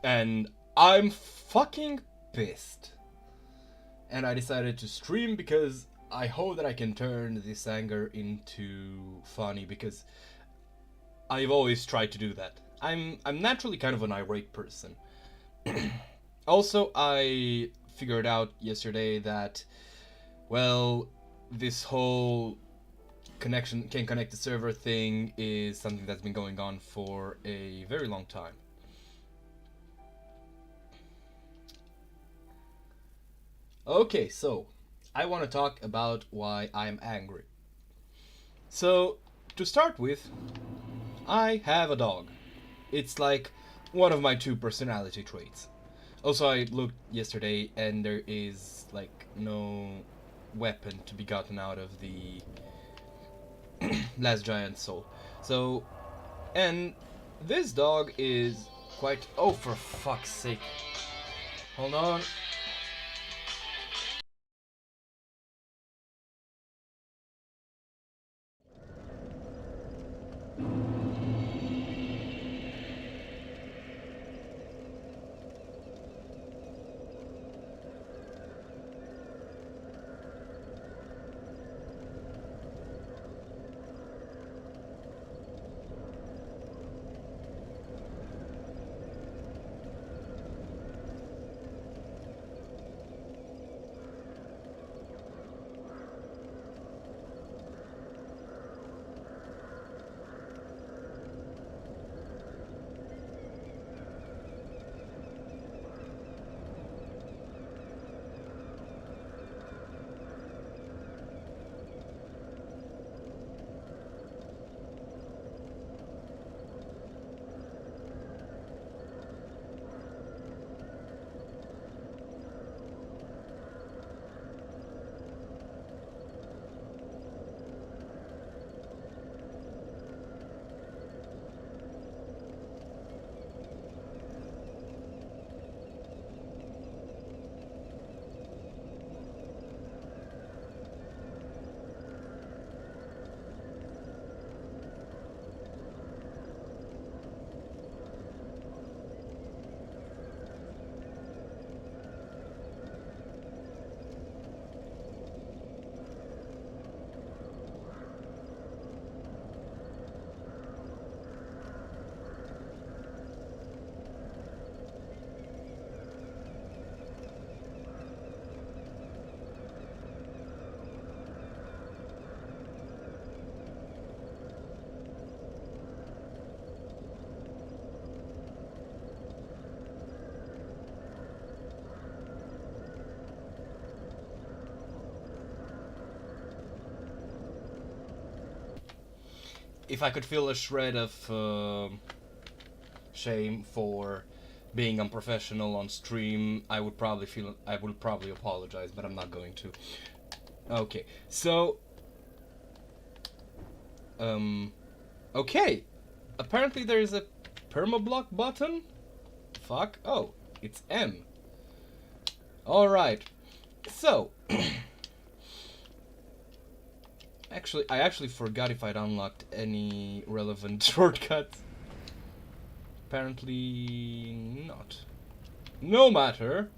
And I'm fucking pissed. And I decided to stream because I hope that I can turn this anger into funny, because I've always tried to do that. I'm naturally kind of an irate person. Also, I figured out yesterday that, well, this whole connection can connect the server thing is something that's been going on for a very long time. Okay, so I want to talk about why I'm angry. So, to start with, I have a dog. It's like one of my two personality traits. Also, I looked yesterday and there is like no weapon to be gotten out of the last giant soul. So, and this dog is quite. Oh, for fuck's sake. Hold on. If I could feel a shred of shame for being unprofessional on stream, I would probably apologize, but I'm not going to. Okay, so okay. Apparently there is a permablock button. Fuck. Oh, it's M. All right. So, I actually forgot if I'd unlocked any relevant shortcuts. Apparently not. No matter.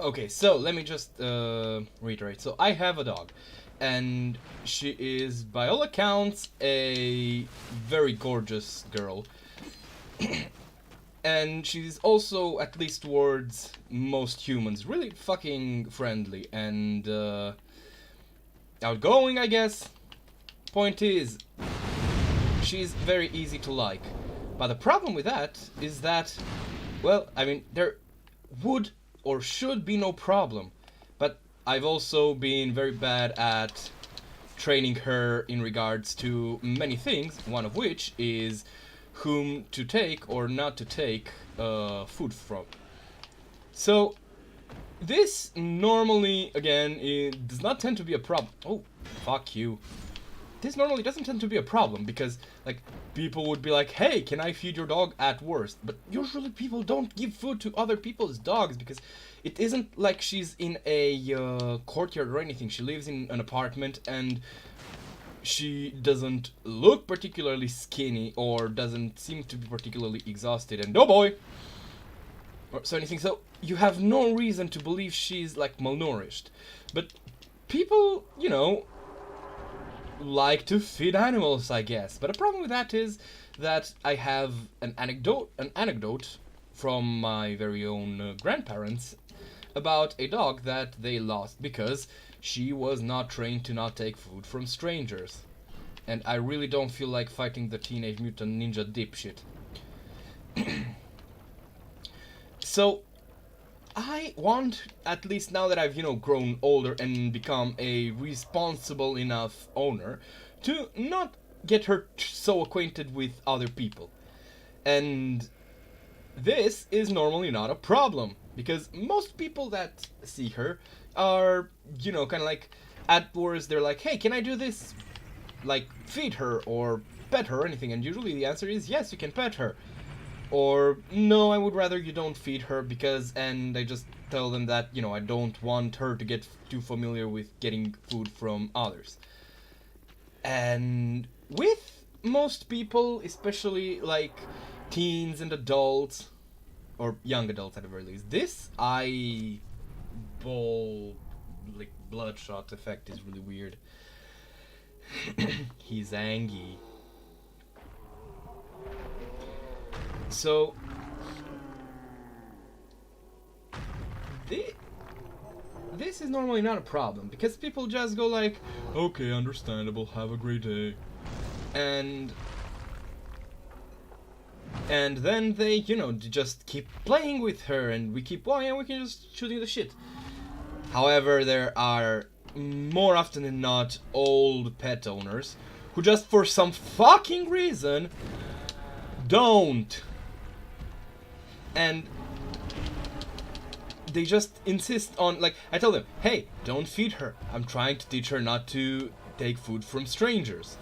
Okay, so let me just reiterate. So I have a dog, and she is, by all accounts, a very gorgeous girl. And she's also, at least towards most humans, really fucking friendly and outgoing, I guess. Point is, she's very easy to like. But the problem with that is that, well, I mean, there would or should be no problem. But I've also been very bad at training her in regards to many things, one of which is whom to take or not to take food from. So, this normally, again, it does not tend to be a problem. Oh, fuck you. This normally doesn't tend to be a problem because, like, people would be like, hey, can I feed your dog at worst? But usually people don't give food to other people's dogs because it isn't like she's in a courtyard or anything. She lives in an apartment, and She doesn't look particularly skinny or doesn't seem to be particularly exhausted, and oh boy, or so anything. So you have no reason to believe she's like malnourished. But people, like to feed animals, I guess. But the problem with that is that I have an anecdote from my very own grandparents about a dog that they lost because she was not trained to not take food from strangers. And I really don't feel like fighting the Teenage Mutant Ninja dipshit. So, I want, at least now that I've, grown older and become a responsible enough owner, to not get her so acquainted with other people. And this is normally not a problem, because most people that see her are, kind of like, at worst, they're like, hey, can I do this? Like, feed her or pet her or anything, and usually the answer is yes, you can pet her. Or, no, I would rather you don't feed her because, and I just tell them that, I don't want her to get too familiar with getting food from others. And with most people, especially like teens and adults, or young adults at the very least, this eyeball, like, bloodshot effect is really weird. He's angry. So, this is normally not a problem, because people just go like, okay, understandable, have a great day. And then they, just keep playing with her, and we keep, well, yeah, we can just shooting the shit. However, there are, more often than not, old pet owners who just for some fucking reason don't. And they just insist on, like, I tell them, hey, don't feed her. I'm trying to teach her not to take food from strangers.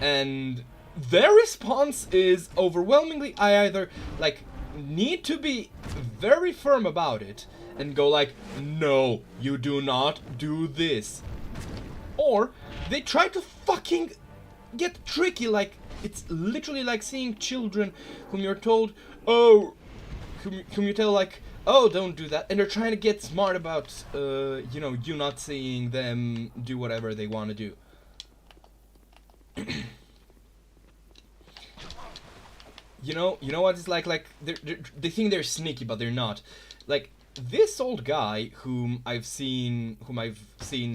And their response is overwhelmingly, I either, like, need to be very firm about it and go like, no, you do not do this. Or they try to fucking get tricky, like, it's literally like seeing children whom you're told, oh, whom you tell like, oh, don't do that, and they're trying to get smart about, you not seeing them do whatever they want to do. You know what it's like they think they're sneaky, but they're not. Like, this old guy whom I've seen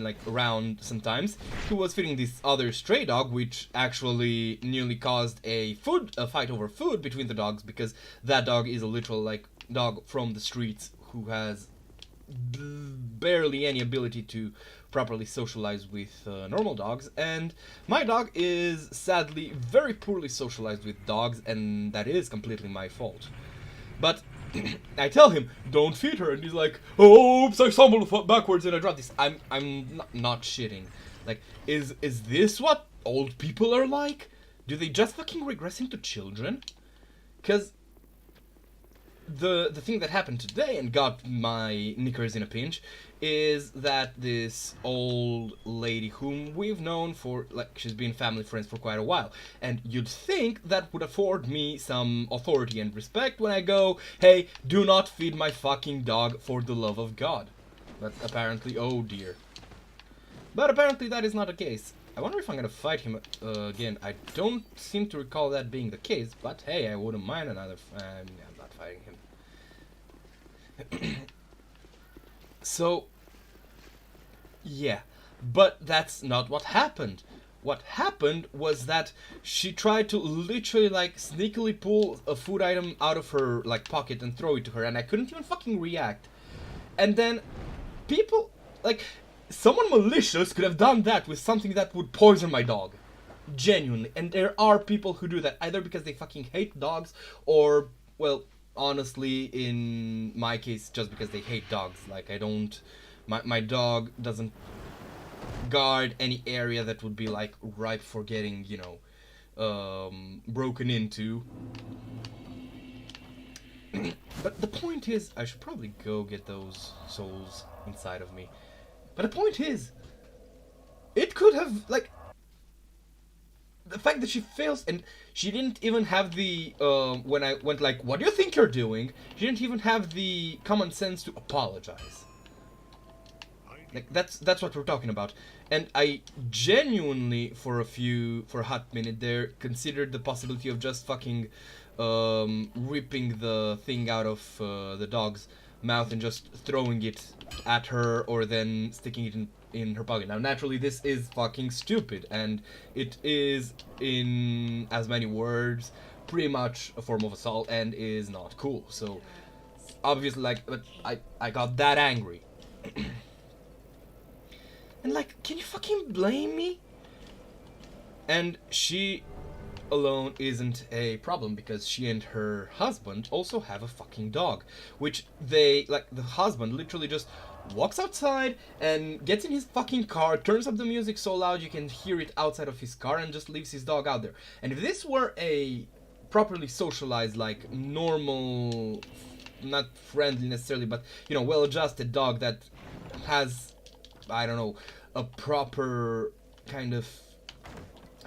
like around sometimes, who was feeding this other stray dog, which actually nearly caused a fight over food between the dogs, because that dog is a literal like dog from the streets who has barely any ability to properly socialize with normal dogs, and my dog is sadly very poorly socialized with dogs, and that is completely my fault. But I tell him, don't feed her, and he's like, oh, oops, I stumbled backwards and I dropped this. I'm not shitting. Like, is this what old people are like? Do they just fucking regress into children? Because the thing that happened today and got my knickers in a pinch is that this old lady whom we've known for, like, she's been family friends for quite a while, and you'd think that would afford me some authority and respect when I go, hey, do not feed my fucking dog for the love of God. But apparently, oh dear. But apparently that is not the case. I wonder if I'm gonna fight him again. I don't seem to recall that being the case, but hey, I wouldn't mind another. I'm not fighting him. So, yeah, but that's not what happened. What happened was that she tried to literally, like, sneakily pull a food item out of her, like, pocket and throw it to her, and I couldn't even fucking react. And then people, like, someone malicious could have done that with something that would poison my dog. Genuinely. And there are people who do that, either because they fucking hate dogs, or, well, honestly, in my case, just because they hate dogs. Like, I don't... My dog doesn't guard any area that would be, like, ripe for getting, broken into. But the point is, I should probably go get those souls inside of me. But the point is, it could have, like... the fact that she fails, and she didn't even have the when I went like, what do you think you're doing, she didn't even have the common sense to apologize. Like, that's what we're talking about. And I genuinely, for a hot minute there, considered the possibility of just fucking ripping the thing out of the dog's mouth and just throwing it at her, or then sticking it in her pocket. Now, naturally, this is fucking stupid, and it is, in as many words, pretty much a form of assault and is not cool. So, obviously, like, but I got that angry. And, like, can you fucking blame me? And she alone isn't a problem, because she and her husband also have a fucking dog, which they, like, the husband literally just walks outside and gets in his fucking car, turns up the music so loud you can hear it outside of his car, and just leaves his dog out there. And if this were a properly socialized, like, normal, not friendly necessarily, but, you know, well-adjusted dog that has, I don't know, a proper kind of,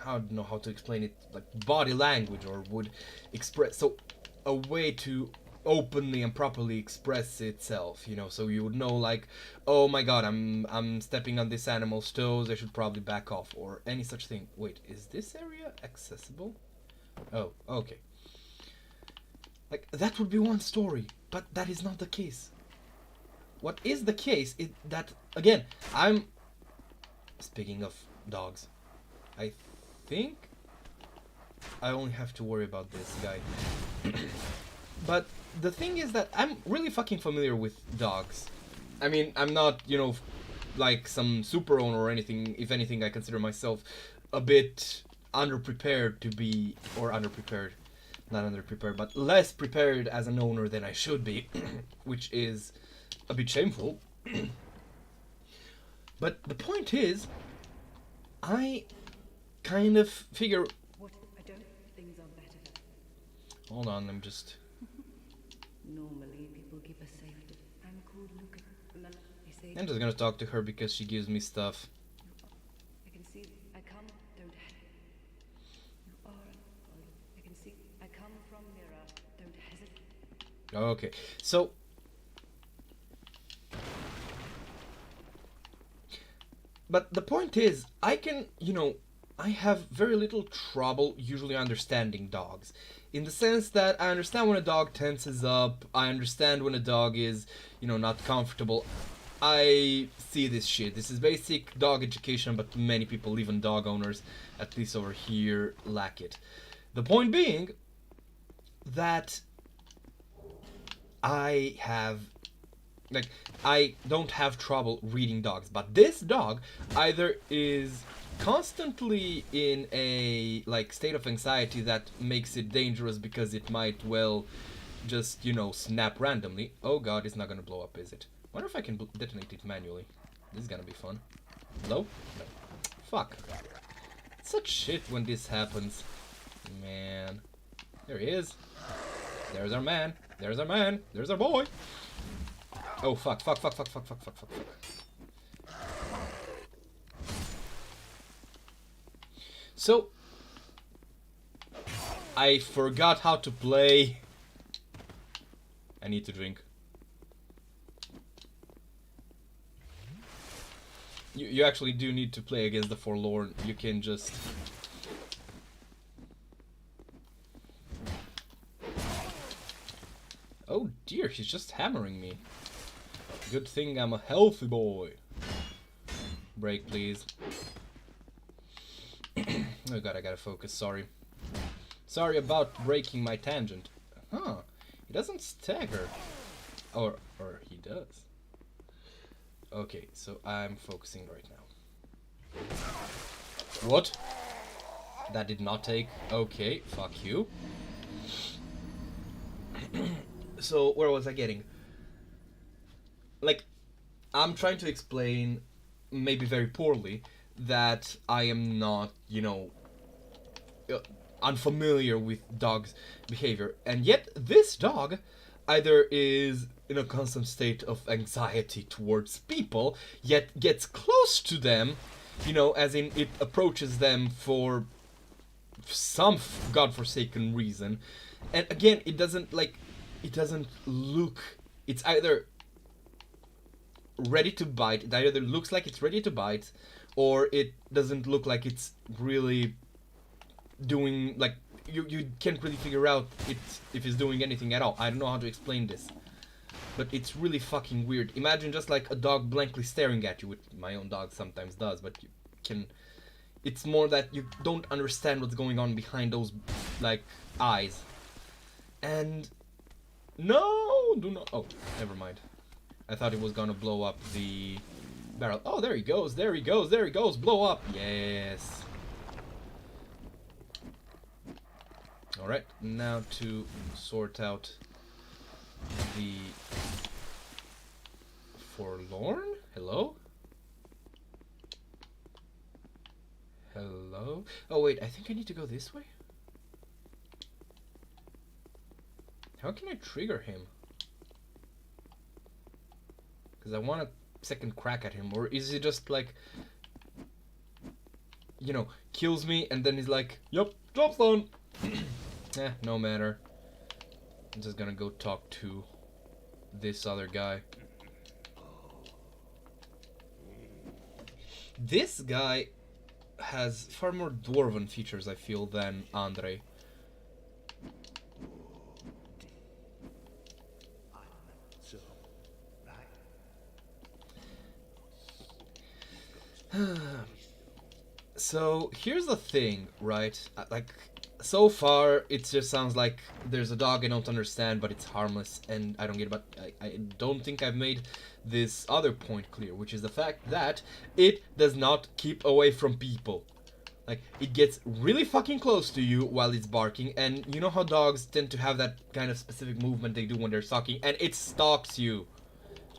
I don't know how to explain it, like body language, or would express, so a way to openly and properly express itself, you know, so you would know, like, oh my god, I'm stepping on this animal's toes, I should probably back off, or any such thing. Wait, is this area accessible? Oh, okay. Like, that would be one story, but that is not the case. What is the case is that, again, speaking of dogs, I think I only have to worry about this guy. But the thing is that I'm really fucking familiar with dogs. I mean, I'm not, you know, like some super owner or anything. If anything, I consider myself a bit underprepared to be, or underprepared, not underprepared, but less prepared as an owner than I should be, which is a bit shameful. But the point is, I kind of figure... What? I don't. Things are better. Hold on, I'm just... Normally, people give us safety. I'm called Luca. They say... I'm just gonna talk to her because she gives me stuff. I can see. I come. Don't... You are... I can see. I come from Mira. Don't hesitate. Okay, so... But the point is, I can, you know, I have very little trouble usually understanding dogs. In the sense that I understand when a dog tenses up, I understand when a dog is, you know, not comfortable. I see this shit. This is basic dog education, but many people, even dog owners, at least over here, lack it. The point being that I don't have trouble reading dogs, but this dog either is constantly in a, like, state of anxiety that makes it dangerous because it might, well, just, you know, snap randomly. Oh god, it's not gonna blow up, is it? Wonder if I can detonate it manually. This is gonna be fun. Blow? No. Fuck. Such shit when this happens. Man. There he is. There's our man. There's our man. There's our boy. Oh, fuck. So, I forgot how to play. I need to drink. You actually do need to play against the forlorn. You can just... Oh dear, he's just hammering me. Good thing I'm a healthy boy. Break, please. Oh god, I gotta focus, sorry. Sorry about breaking my tangent. Huh, he doesn't stagger. Or he does. Okay, so I'm focusing right now. What? That did not take... Okay, fuck you. So, where was I getting? Like, I'm trying to explain, maybe very poorly, that I am not, you know, unfamiliar with dogs' behavior. And yet, this dog either is in a constant state of anxiety towards people, yet gets close to them, you know, as in it approaches them for some godforsaken reason. And again, it doesn't look, it's either ready to bite, it either looks like it's ready to bite, or it doesn't look like it's really doing, like, you can't really figure out if it's doing anything at all. I don't know how to explain this, but it's really fucking weird. Imagine just like a dog blankly staring at you, which my own dog sometimes does, but you can, it's more that you don't understand what's going on behind those, like, eyes. And no, do not. Oh, never mind. I thought it was gonna blow up the barrel. Oh, there he goes. There he goes. There he goes. Blow up. Yes. All right. Now to sort out the forlorn. Hello. Hello. Oh wait, I think I need to go this way. How can I trigger him? Because I want a second crack at him. Or is he just like, you know, kills me and then he's like, yup, job's done. No matter. I'm just gonna go talk to this other guy. This guy has far more dwarven features, I feel, than Andre. So here's the thing, right? Like, so far it just sounds like there's a dog I don't understand, but it's harmless and I don't get it. But I don't think I've made this other point clear, which is the fact that it does not keep away from people. Like, it gets really fucking close to you while it's barking, and you know how dogs tend to have that kind of specific movement they do when they're stalking, and it stalks you.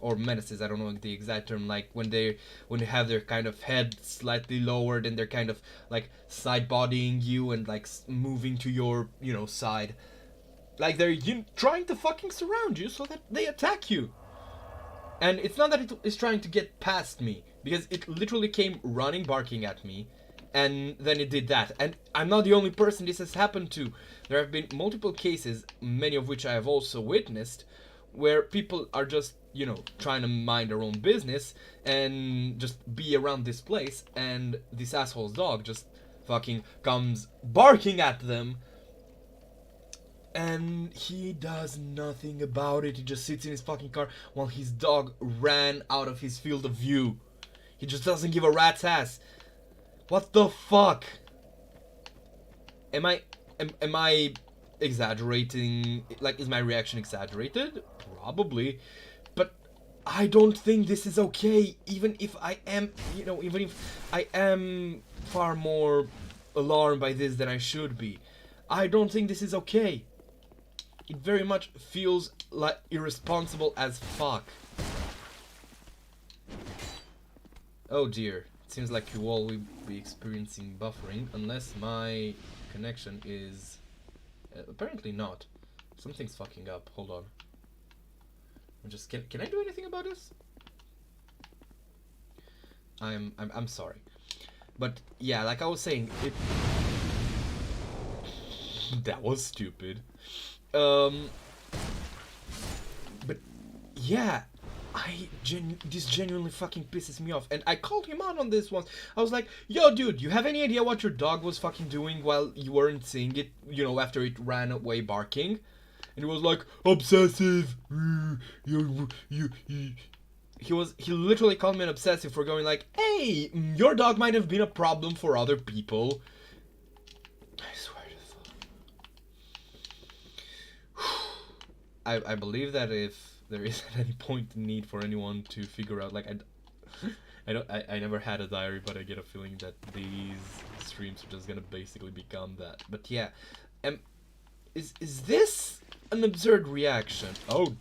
Or menaces, I don't know the exact term, like when they have their kind of head slightly lowered and they're kind of like side bodying you and like moving to your, you know, side, like they're trying to fucking surround you so that they attack you. And it's not that it is trying to get past me, because it literally came running barking at me and then it did that. And I'm not the only person this has happened to. There have been multiple cases, many of which I have also witnessed, where people are just, you know, trying to mind their own business and just be around this place, and this asshole's dog just fucking comes barking at them, and he does nothing about it. He just sits in his fucking car while his dog ran out of his field of view. He just doesn't give a rat's ass. What the fuck? Am I exaggerating? Like, is my reaction exaggerated? Probably. But I don't think this is okay, even if I am, you know, even if I am far more alarmed by this than I should be. I don't think this is okay. It very much feels like irresponsible as fuck. Oh dear. It seems like you all will be experiencing buffering, unless my connection is... apparently not. Something's fucking up. Hold on. Can I do anything about this? I'm sorry. But yeah, like I was saying, that was stupid. But yeah, this genuinely fucking pisses me off, and I called him out on this once. I was like, yo dude, you have any idea what your dog was fucking doing while you weren't seeing it, you know, after it ran away barking? And he was like, obsessive. He literally called me an obsessive for going like, hey, your dog might have been a problem for other people. I swear to fuck. I believe that if there is at any point the need for anyone to figure out, like, I never had a diary, but I get a feeling that these streams are just gonna basically become that. But yeah, is this an absurd reaction? Oh,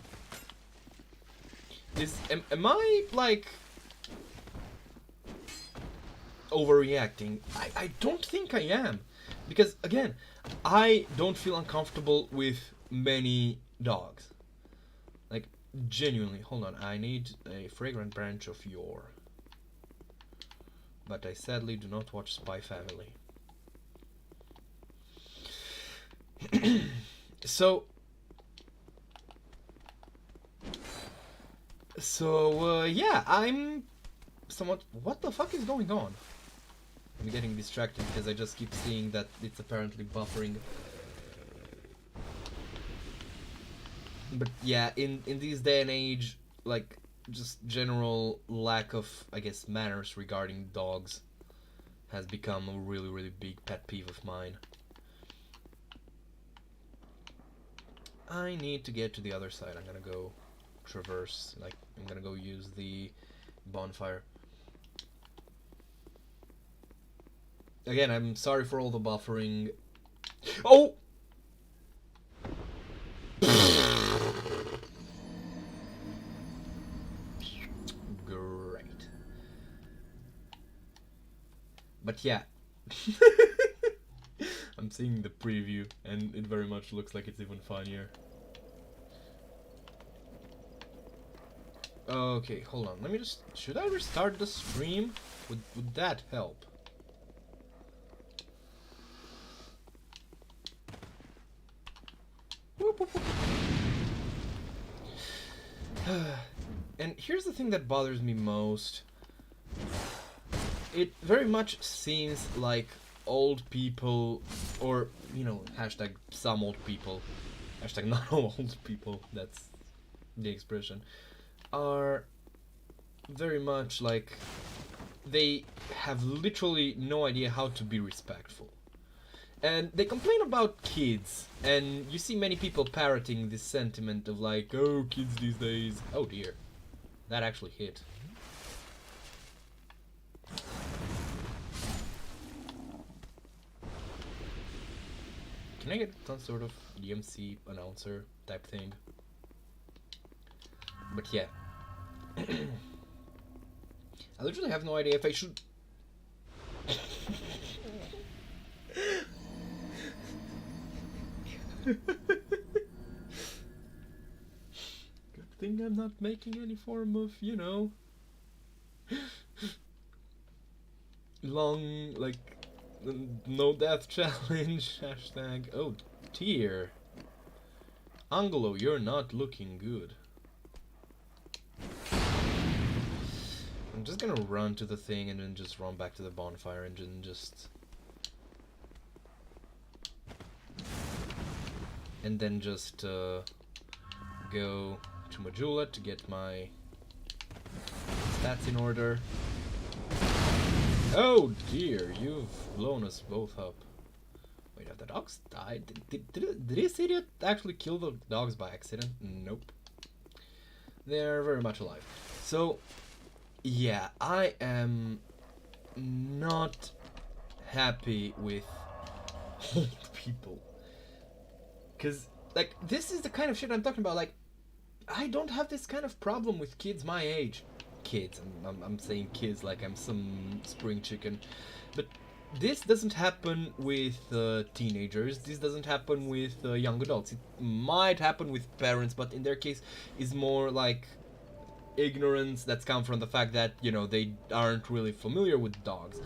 am I like overreacting? I don't think I am, because again, I don't feel uncomfortable with many dogs. Like, genuinely. Hold on, I need a fragrant branch of yore. But I sadly do not watch Spy Family. So yeah, I'm somewhat. What the fuck is going on? I'm getting distracted because I just keep seeing that it's apparently buffering. But yeah, in this day and age, like, just general lack of, I guess, manners regarding dogs has become a really, really big pet peeve of mine. I need to get to the other side. I'm gonna go traverse, like, I'm gonna go use the bonfire. Again, I'm sorry for all the buffering. Oh! Great. But yeah. I'm seeing the preview, and it very much looks like it's even funnier. Okay, hold on. Let me just... Should I restart the stream? Would that help? Whoop, whoop, whoop. And here's the thing that bothers me most. It very much seems like old people, or, you know, hashtag some old people, hashtag not all old people, that's the expression, are very much like they have literally no idea how to be respectful. And they complain about kids, and you see many people parroting this sentiment of like, oh, kids these days. Oh dear, that actually hit. Can I get some sort of DMC announcer type thing? But yeah. I literally have no idea if I should... Good thing I'm not making any form of, you know... long, like... no death challenge, hashtag. Oh dear. Angelo, you're not looking good. I'm just gonna run to the thing and then just run back to the bonfire and then just... And then just go to Majula to get my stats in order. Oh dear, you've blown us both up. Wait, have the dogs died? Did this idiot actually kill the dogs by accident? Nope. They're very much alive. So, yeah, I am not happy with old people. Because, like, this is the kind of shit I'm talking about. Like, I don't have this kind of problem with kids my age. Kids, I'm saying kids like I'm some spring chicken. But this doesn't happen with teenagers. This doesn't happen with young adults. It might happen with parents, but in their case, is more like ignorance that's come from the fact that, you know, they aren't really familiar with dogs.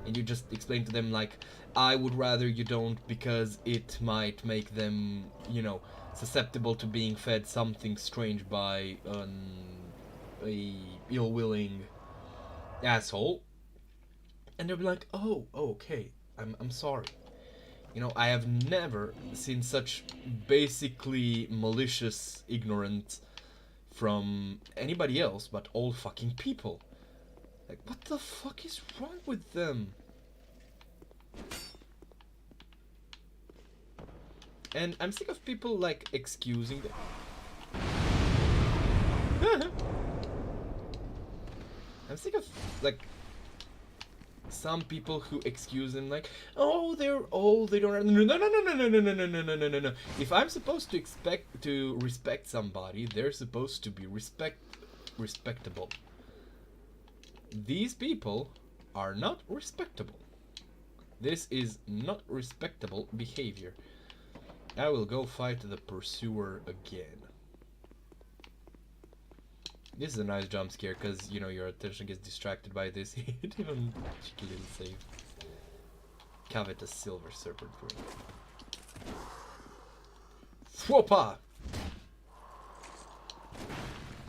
And you just explain to them, like, I would rather you don't because it might make them, you know, susceptible to being fed something strange by a ill-willing asshole. And they'll be like, oh, okay, I'm sorry. You know, I have never seen such basically malicious ignorance from anybody else but old fucking people. Like, what the fuck is wrong with them? And I'm sick of people, like, excusing them. I'm sick of, like, some people who excuse them, like, oh, they're old, they don't have... No. If I'm supposed to respect somebody, they're supposed to be respectable. These people are not respectable. This is not respectable behavior. I will go fight the pursuer again. This is a nice jump scare because, you know, your attention gets distracted by this. It even didn't save. Covet a silver serpent ring. Whopa!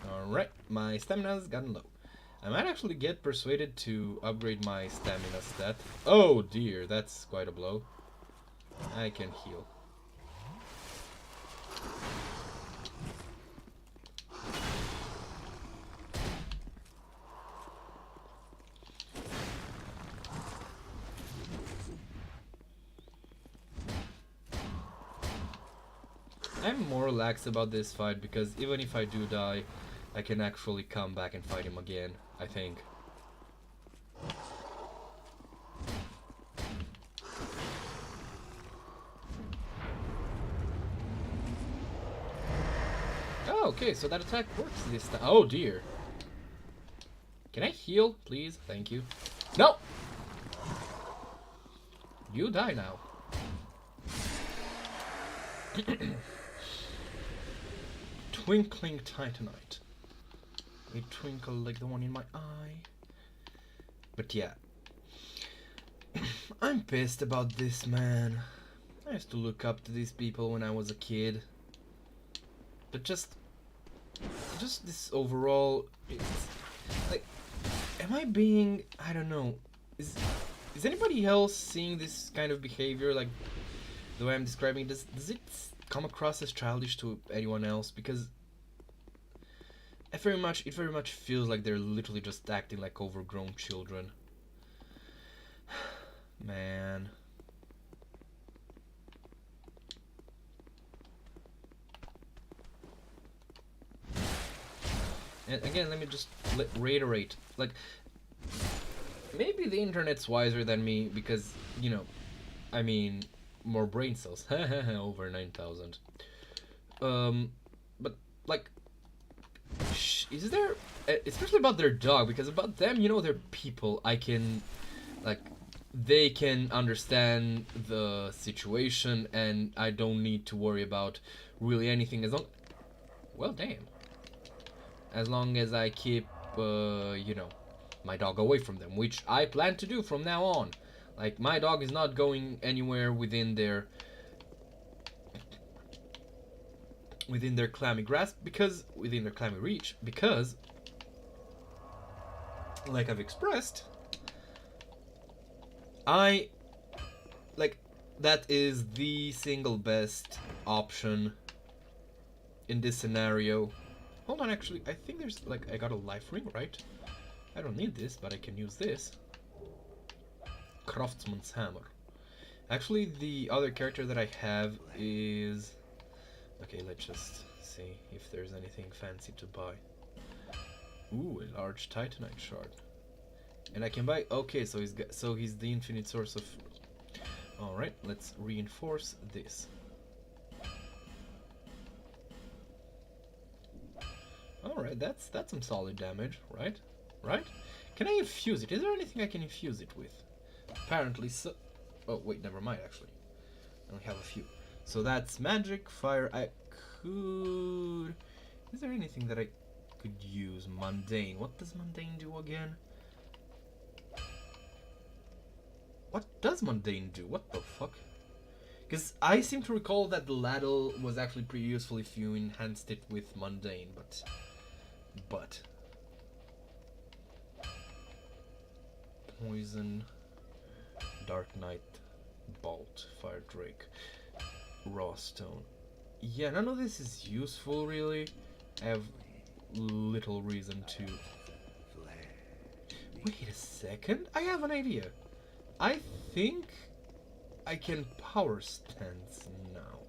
Alright, my stamina's gotten low. I might actually get persuaded to upgrade my stamina stat. Oh dear, that's quite a blow. I can heal. I'm more relaxed about this fight because even if I do die, I can actually come back and fight him again, I think. Oh, okay, so that attack works this time. Oh dear. Can I heal, please? Thank you. No! You die now. Twinkling Titanite. They twinkle like the one in my eye. But yeah. I'm pissed about this, man. I used to look up to these people when I was a kid. But just this overall, it's like, am I being, I don't know, is anybody else seeing this kind of behavior, like the way I'm describing it? Does it come across as childish to anyone else? Because it very much feels like they're literally just acting like overgrown children. Man. And again, let me just reiterate, like, maybe the internet's wiser than me because, you know, I mean, more brain cells. Over 9,000. But, like, is there, especially about their dog, because about them, you know, they're people. I can, like, they can understand the situation and I don't need to worry about really anything as long, well, damn. As long as I keep, you know, my dog away from them, which I plan to do from now on. Like, my dog is not going anywhere within their clammy grasp, because within their clammy reach, because, like I've expressed, I like that is the single best option in this scenario. Hold on, actually, I think there's, like, I got a life ring, right? I don't need this, but I can use this. Craftsman's hammer. Actually, the other character that I have is... Okay, let's just see if there's anything fancy to buy. Ooh, a large titanite shard. And I can buy... Okay, so he's the infinite source of... Alright, let's reinforce this. Alright, that's some solid damage, right? Right? Can I infuse it? Is there anything I can infuse it with? Apparently so... Oh, wait, never mind, actually. I only have a few. So that's magic, fire, I could... Is there anything that I could use? Mundane. What does mundane do again? What does mundane do? What the fuck? Because I seem to recall that the ladle was actually pretty useful if you enhanced it with mundane, but... Poison, Dark Knight, Bolt, Fire Drake, Raw Stone. Yeah, none of this is useful, really. I have little reason to... Wait a second, I have an idea. I think I can power stance now.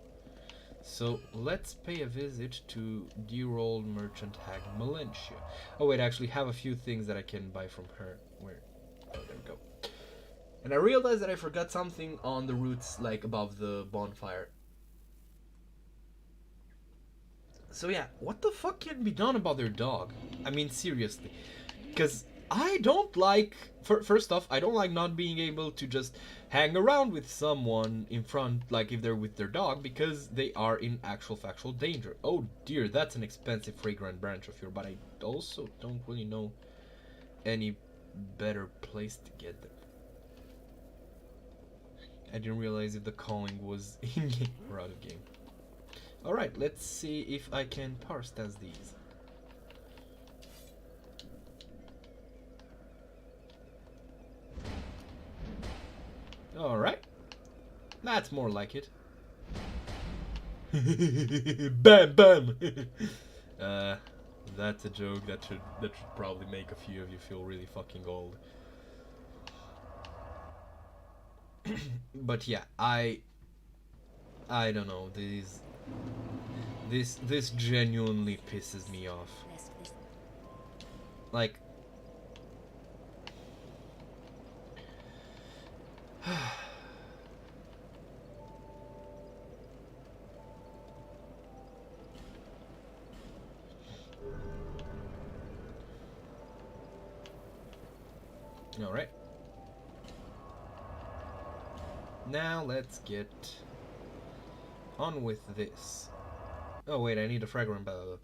So let's pay a visit to dear old merchant hag Melentia. Oh wait, I actually have a few things that I can buy from her. Where? Oh, there we go. And I realized that I forgot something on the routes, like above the bonfire. So yeah, what the fuck can be done about their dog? I mean, seriously. Because I don't like... First off, I don't like not being able to just hang around with someone in front, like if they're with their dog, because they are in actual factual danger. Oh dear, that's an expensive fragrant branch of here, but I also don't really know any better place to get them. I didn't realize if the calling was in-game or out of game. Alright, let's see if I can power stance these. Alright, that's more like it. Bam bam! That's a joke that should probably make a few of you feel really fucking old. But yeah, I don't know, this genuinely pisses me off. Like alright. Now let's get on with this. Oh wait, I need a fragrant bell.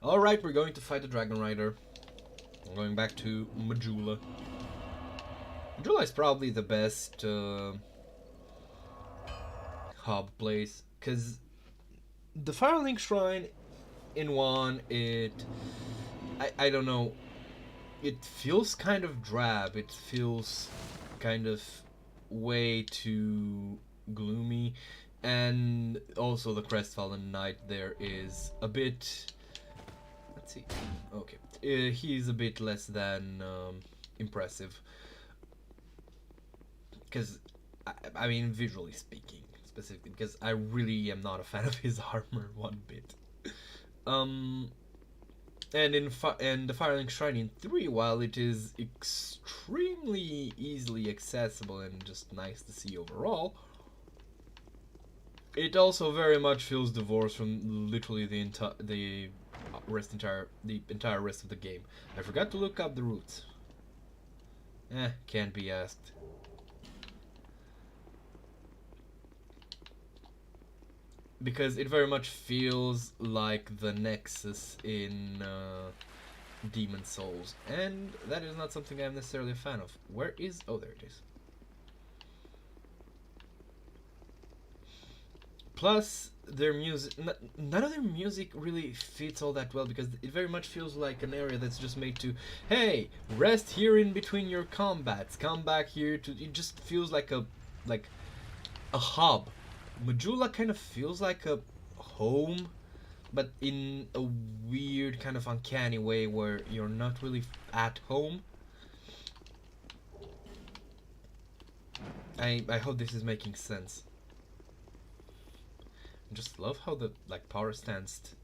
Alright, we're going to fight the Dragon Rider. I'm going back to Majula. Majula is probably the best hub place, because the Firelink Shrine in one, I don't know, it feels kind of drab, it feels kind of way too gloomy, and also the Crestfallen Knight there is a bit, let's see, okay, he's a bit less than impressive, because I mean visually speaking specifically, because I really am not a fan of his armor one bit. And in the Firelink Shrine in 3, while it is extremely easily accessible and just nice to see overall, it also very much feels divorced from literally the entire rest of the game. I forgot to look up the roots. Can't be asked. Because it very much feels like the Nexus in Demon Souls, and that is not something I'm necessarily a fan of. Where is... oh, there it is. Plus, their music... none of their music really fits all that well, because it very much feels like an area that's just made to, hey, rest here in between your combats, come back here to... it just feels like a hub. Majula kind of feels like a home, but in a weird kind of uncanny way where you're not really at home. I hope this is making sense. I just love how the power stance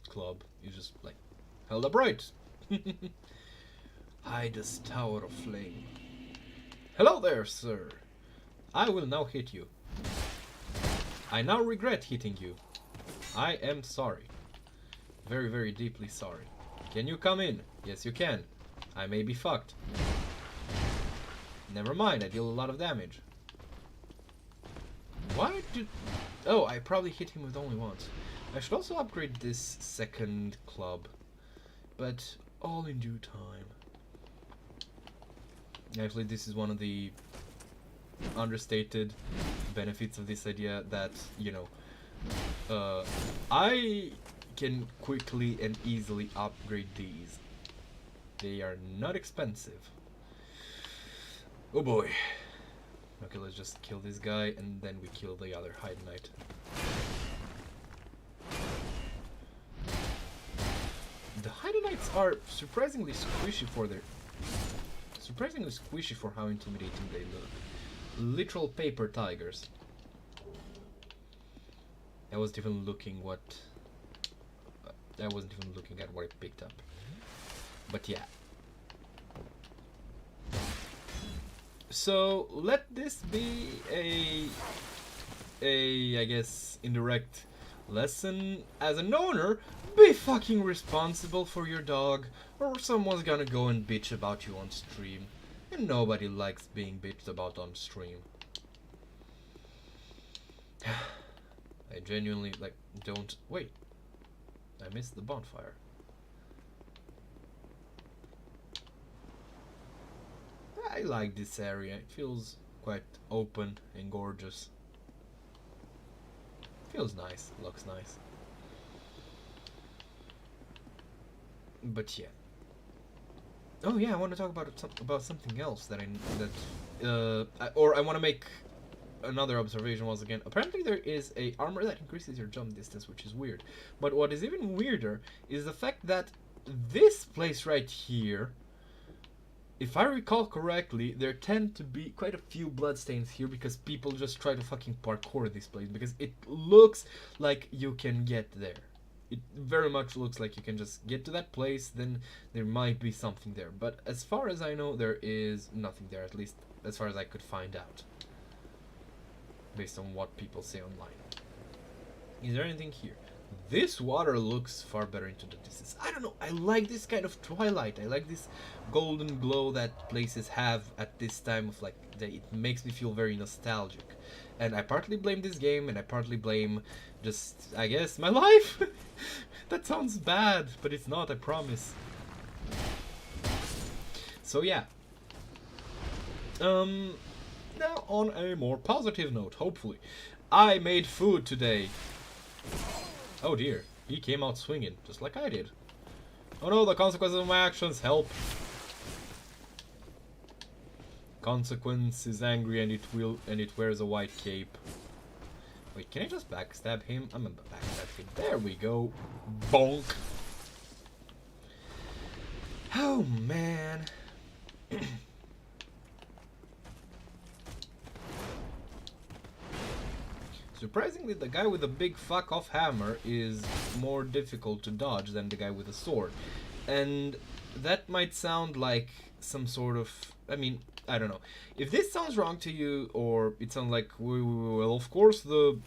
club is just held upright. Hyda's Tower of Flame. Hello there, sir. I will now hit you. I now regret hitting you. I am sorry. Very, very deeply sorry. Can you come in? Yes, you can. I may be fucked. Never mind, I deal a lot of damage. Why did... oh, I probably hit him with only once. I should also upgrade this second club. But all in due time. Actually, this is one of the understated benefits of this idea, that I can quickly and easily upgrade these. They are not expensive. Oh boy. Okay, let's just kill this guy and then we kill the other Hyde Knight. The Hyde Knights are surprisingly squishy for how intimidating they look. Literal paper tigers. I wasn't even looking at what I picked up. But yeah. So let this be a I guess indirect lesson. As an owner, be fucking responsible for your dog, or someone's gonna go and bitch about you on stream. And nobody likes being bitched about on stream. I genuinely don't... wait. I missed the bonfire. I like this area. It feels quite open and gorgeous. Feels nice, looks nice. But yeah. Oh yeah, I want to talk about something else that I want to make another observation once again. Apparently there is a armor that increases your jump distance, which is weird. But what is even weirder is the fact that this place right here, if I recall correctly, there tend to be quite a few bloodstains here because people just try to fucking parkour this place because it looks like you can get there. It very much looks like you can just get to that place, then there might be something there. But as far as I know, there is nothing there, at least as far as I could find out. Based on what people say online. Is there anything here? This water looks far better into the distance. I don't know, I like this kind of twilight. I like this golden glow that places have at this time of like day. It makes me feel very nostalgic. And I partly blame this game, and I partly blame just, I guess, my life. That sounds bad, but it's not, I promise. So yeah. Now on a more positive note, hopefully. I made food today. Oh dear, he came out swinging, just like I did. Oh no, the consequences of my actions, help. Consequence is angry and it wears a white cape. Wait, can I just backstab him? I'm gonna backstab him. There we go. Bonk. Oh man. Surprisingly, the guy with the big fuck-off hammer is more difficult to dodge than the guy with a sword. And that might sound like some sort of... I mean, I don't know. If this sounds wrong to you, or it sounds like, well, of course the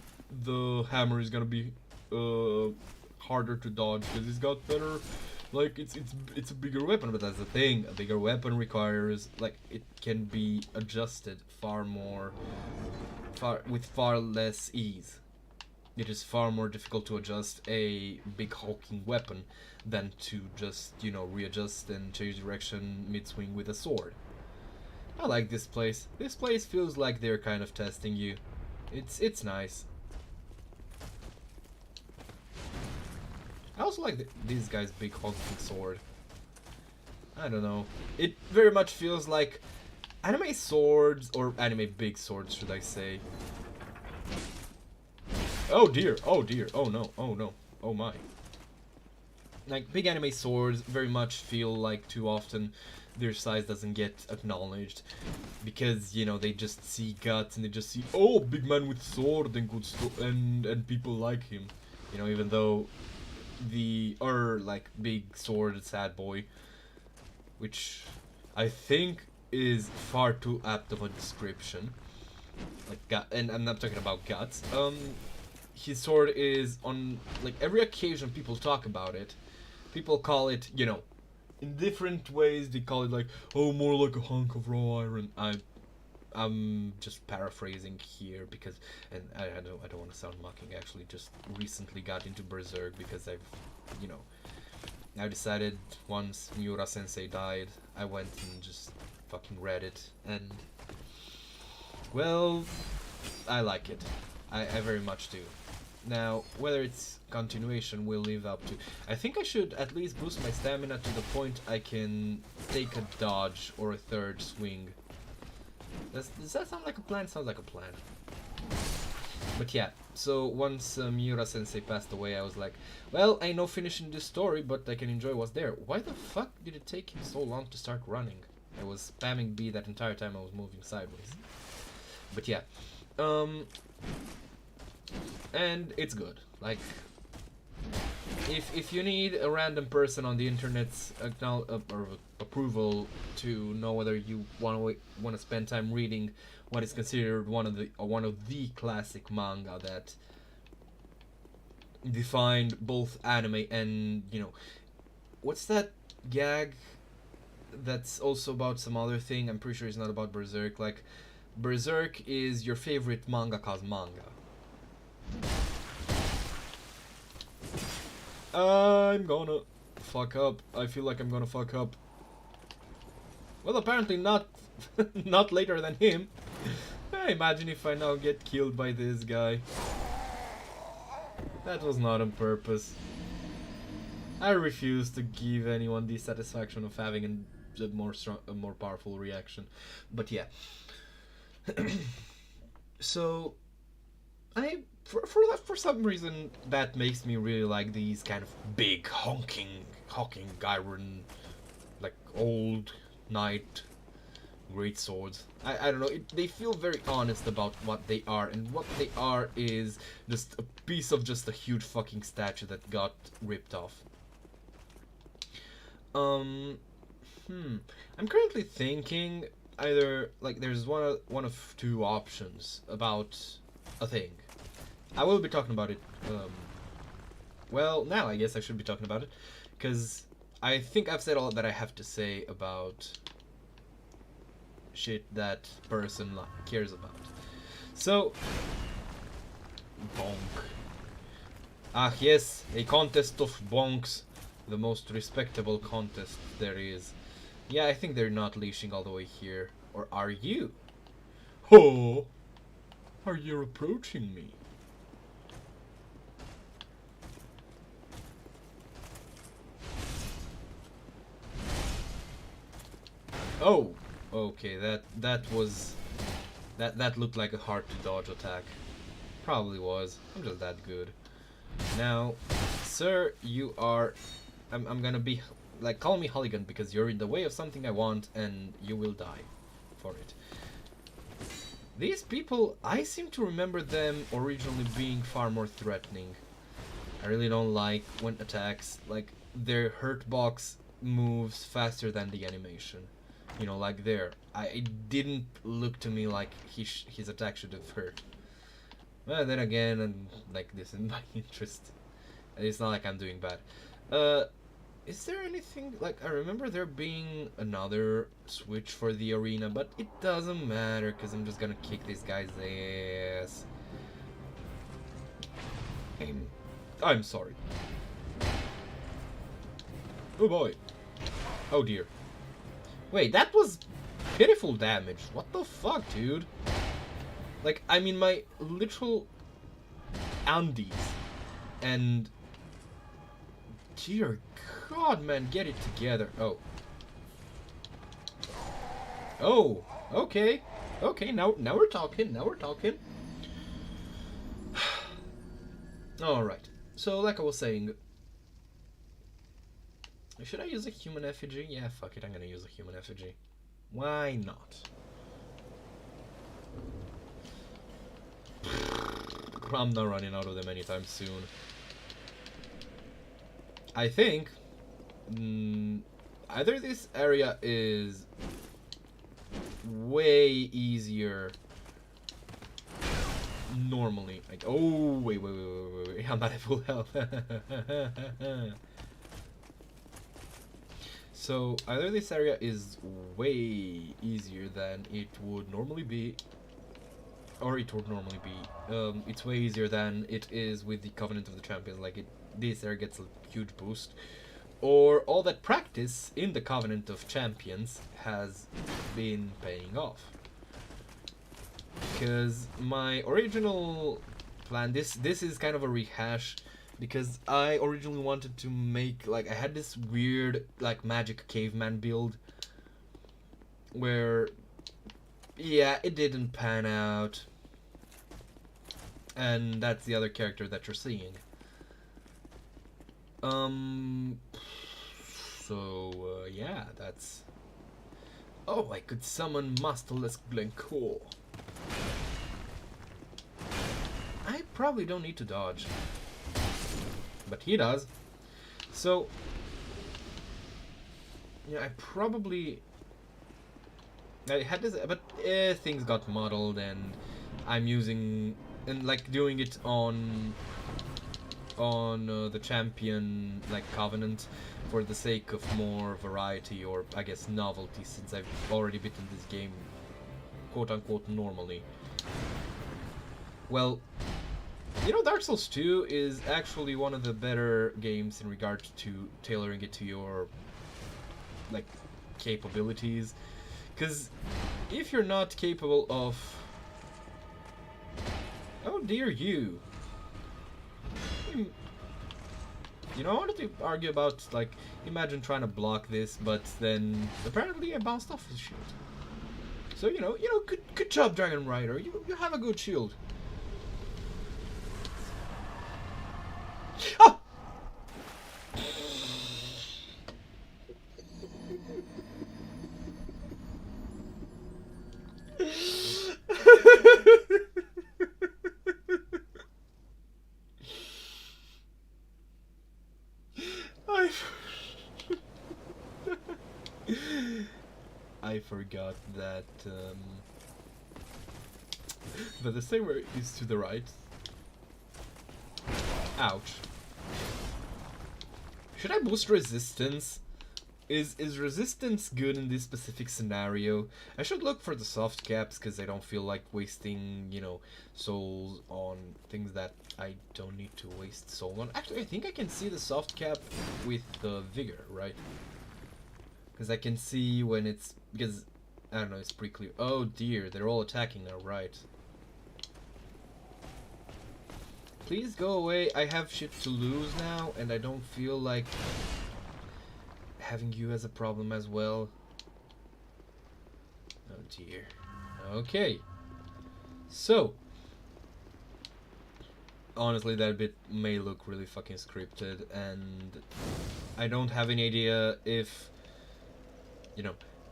hammer is gonna be harder to dodge because it's got better... Like, it's a bigger weapon, but that's the thing. A bigger weapon requires... Like, it can be adjusted with far less ease. It is far more difficult to adjust a big hulking weapon than to just, you know, readjust and change direction mid-swing with a sword. I like this place. This place feels like they're kind of testing you. It's nice. I also like this guy's big hulking sword. I don't know. It very much feels like anime swords, or anime big swords, should I say. Oh dear, oh dear, oh no, oh no, oh my. Like, big anime swords very much feel like too often their size doesn't get acknowledged. Because, you know, they just see guts and they just see, oh, big man with sword and good and people like him. You know, even though like, big sword sad boy, which I think is far too apt of a description. Like, and I'm not talking about guts. His sword is on, like, every occasion people talk about it. People call it, you know, in different ways. They call it like, oh, more like a hunk of raw iron. I'm just paraphrasing here because, and I don't want to sound mocking. I actually just recently got into Berserk because I decided once Miura Sensei died, I went and just fucking read it, and well, I like it. I very much do. Now, whether it's continuation will live up to... I think I should at least boost my stamina to the point I can take a dodge or a third swing. Does that sound like a plan? Sounds like a plan. But yeah, so once Miura Sensei passed away, I was like, well, I know finishing this story, but I can enjoy what's there. Why the fuck did it take him so long to start running? I was spamming B that entire time I was moving sideways. But yeah. And it's good. Like, if you need a random person on the internet's approval to know whether you want to spend time reading what is considered one of the classic manga that defined both anime and, you know, what's that gag that's also about some other thing? I'm pretty sure it's not about Berserk. Like, Berserk is your favorite mangaka's manga. I'm gonna fuck up. I feel like I'm gonna fuck up. Well, apparently not not later than him. Imagine if I now get killed by this guy. That was not on purpose. I refuse to give anyone the satisfaction of having a more powerful reaction. But yeah. So for some reason that makes me really like these kind of big honking iron, like old knight great swords. I don't know, they feel very honest about what they are, and what they are is just a piece of just a huge fucking statue that got ripped off. I'm currently thinking either like there's one of two options about a thing. I will be talking about it. Well, now I guess I should be talking about it, because I think I've said all that I have to say about shit that person cares about. So, bonk. Ah yes, a contest of bonks, the most respectable contest there is. Yeah, I think they're not leashing all the way here. Or are you? Oh, are you approaching me? Oh, okay, that looked like a hard to dodge attack. Probably was. I'm just that good. Now, sir, you are... I'm gonna be... Like, call me Hooligan because you're in the way of something I want and you will die for it. These people, I seem to remember them originally being far more threatening. I really don't like when attacks, like, their hurt box moves faster than the animation. You know, like there. It didn't look to me like his attack should have hurt. Well, then again, and like this in my interest. It's not like I'm doing bad. Is there anything, like, I remember there being another switch for the arena, but it doesn't matter, because I'm just gonna kick this guy's ass. I'm sorry. Oh boy. Oh dear. Wait, that was pitiful damage. What the fuck, dude? Like, I mean, my literal undies. And... Dear God, man, get it together. Oh. Oh, okay. Okay, now we're talking. Now we're talking. Alright. So, like I was saying... Should I use a human effigy? Yeah, fuck it, I'm gonna use a human effigy. Why not? I'm not running out of them anytime soon. I think either this area is way easier normally. Like, oh, wait, I'm not at full health. So either this area is way easier than it would normally be, or it would normally be. It's way easier than it is with the Covenant of the Champions. Like, this area gets a huge boost, or all that practice in the Covenant of Champions has been paying off. Because my original plan, this is kind of a rehash, because I originally wanted to make, like, I had this weird, like, magic caveman build where, yeah, it didn't pan out, and that's the other character that you're seeing. Yeah, that's... Oh, I could summon Masterless Glencore. I probably don't need to dodge. But he does. So... Yeah, I probably... I had this... But things got muddled, and I'm using... And, like, doing it on the champion, like, Covenant, for the sake of more variety, or I guess novelty, since I've already beaten this game quote-unquote normally. Well, you know, Dark Souls 2 is actually one of the better games in regard to tailoring it to your, like, capabilities, because if you're not capable of... Oh dear you. You know, I wanted to argue about, like, imagine trying to block this, but then apparently I bounced off his shield. So, good job, Dragon Rider. You have a good shield. Ah! I forgot that the saber is to the right. Ouch. Should I boost resistance? Is resistance good in this specific scenario? I should look for the soft caps because I don't feel like wasting, souls on things that I don't need to waste soul on. Actually, I think I can see the soft cap with the vigor, right? Because I can see when it's... Because, I don't know, it's pretty clear. Oh dear, they're all attacking now, right. Please go away. I have shit to lose now, and I don't feel like having you as a problem as well. Oh dear. Okay. So, honestly, that bit may look really fucking scripted, and I don't have any idea if,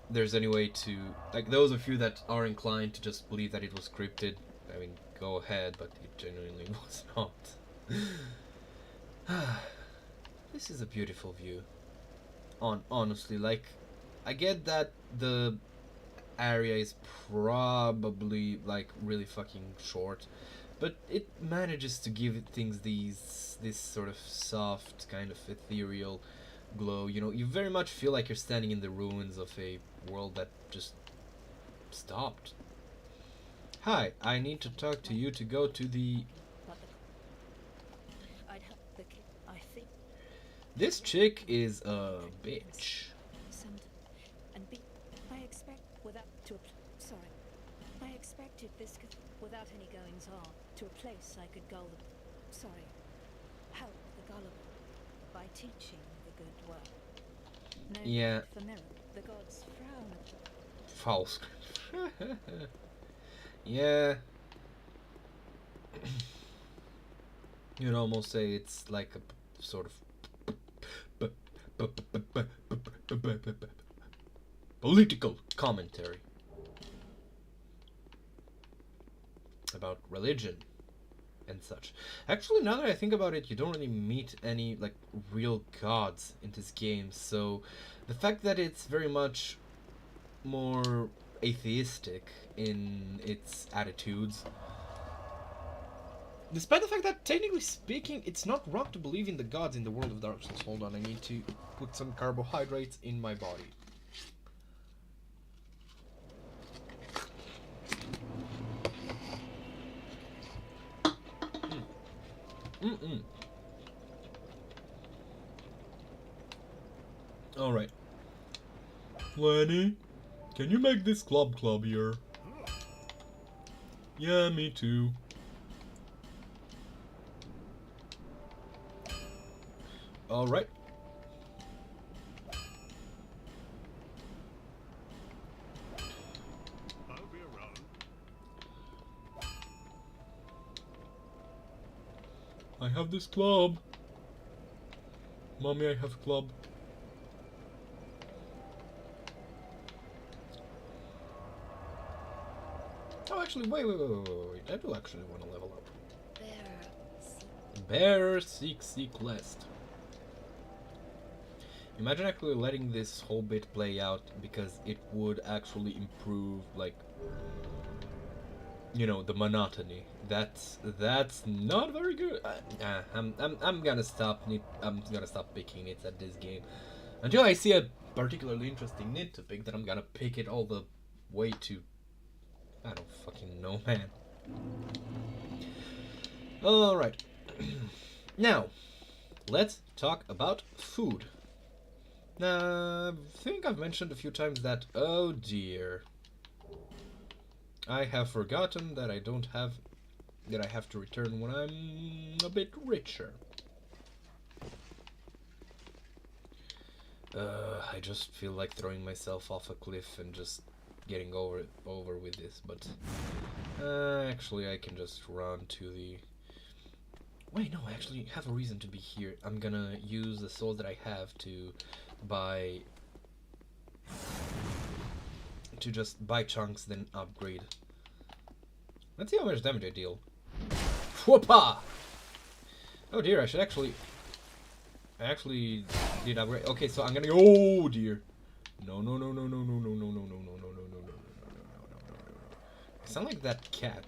there's any way to, like, those of you that are inclined to just believe that it was scripted, I mean, go ahead, but it genuinely was not. This is a beautiful view. Honestly, like, I get that the area is probably, like, really fucking short, but it manages to give things this sort of soft, kind of ethereal glow. You very much feel like you're standing in the ruins of a world that just stopped. Hi, I need to talk to you to go to the... I think... This chick is a bitch. I expect I expected this without any goings on to a place I could help the gullible by teaching the good work. No, Yeah. for mirror, the gods frown at False. Yeah. You'd almost say it's like a sort of political commentary about religion and such. Actually, now that I think about it, you don't really meet any, like, real gods in this game, so the fact that it's very much more atheistic in its attitudes, despite the fact that, technically speaking, it's not wrong to believe in the gods in the world of Dark Souls. Hold on, I need to put some carbohydrates in my body. Alright. Lenny, can you make this clubbier? Yeah, me too. Alright. I'll be around. I have this club. Mommy, I have a club. Oh, actually, wait. I do actually want to level up. Bear, seek lest. Imagine actually letting this whole bit play out, because it would actually improve, like, the monotony. That's not very good. I'm gonna stop. I'm gonna stop picking nits at this game until I see a particularly interesting nit to pick. Then I'm gonna pick it all the way to... I don't fucking know, man. Alright. Now, let's talk about food. Now, I think I've mentioned a few times that, oh dear, I have forgotten that I have to return when I'm a bit richer. I just feel like throwing myself off a cliff and just getting over with this, but actually I can just run to the... Wait, no, I actually have a reason to be here. I'm gonna use the soul that I have to buy... to just buy chunks, then upgrade. Let's see how much damage I deal. Whoopa! Oh dear, I actually did upgrade. Okay, so I'm gonna go. Oh dear. No. I sound like that cat.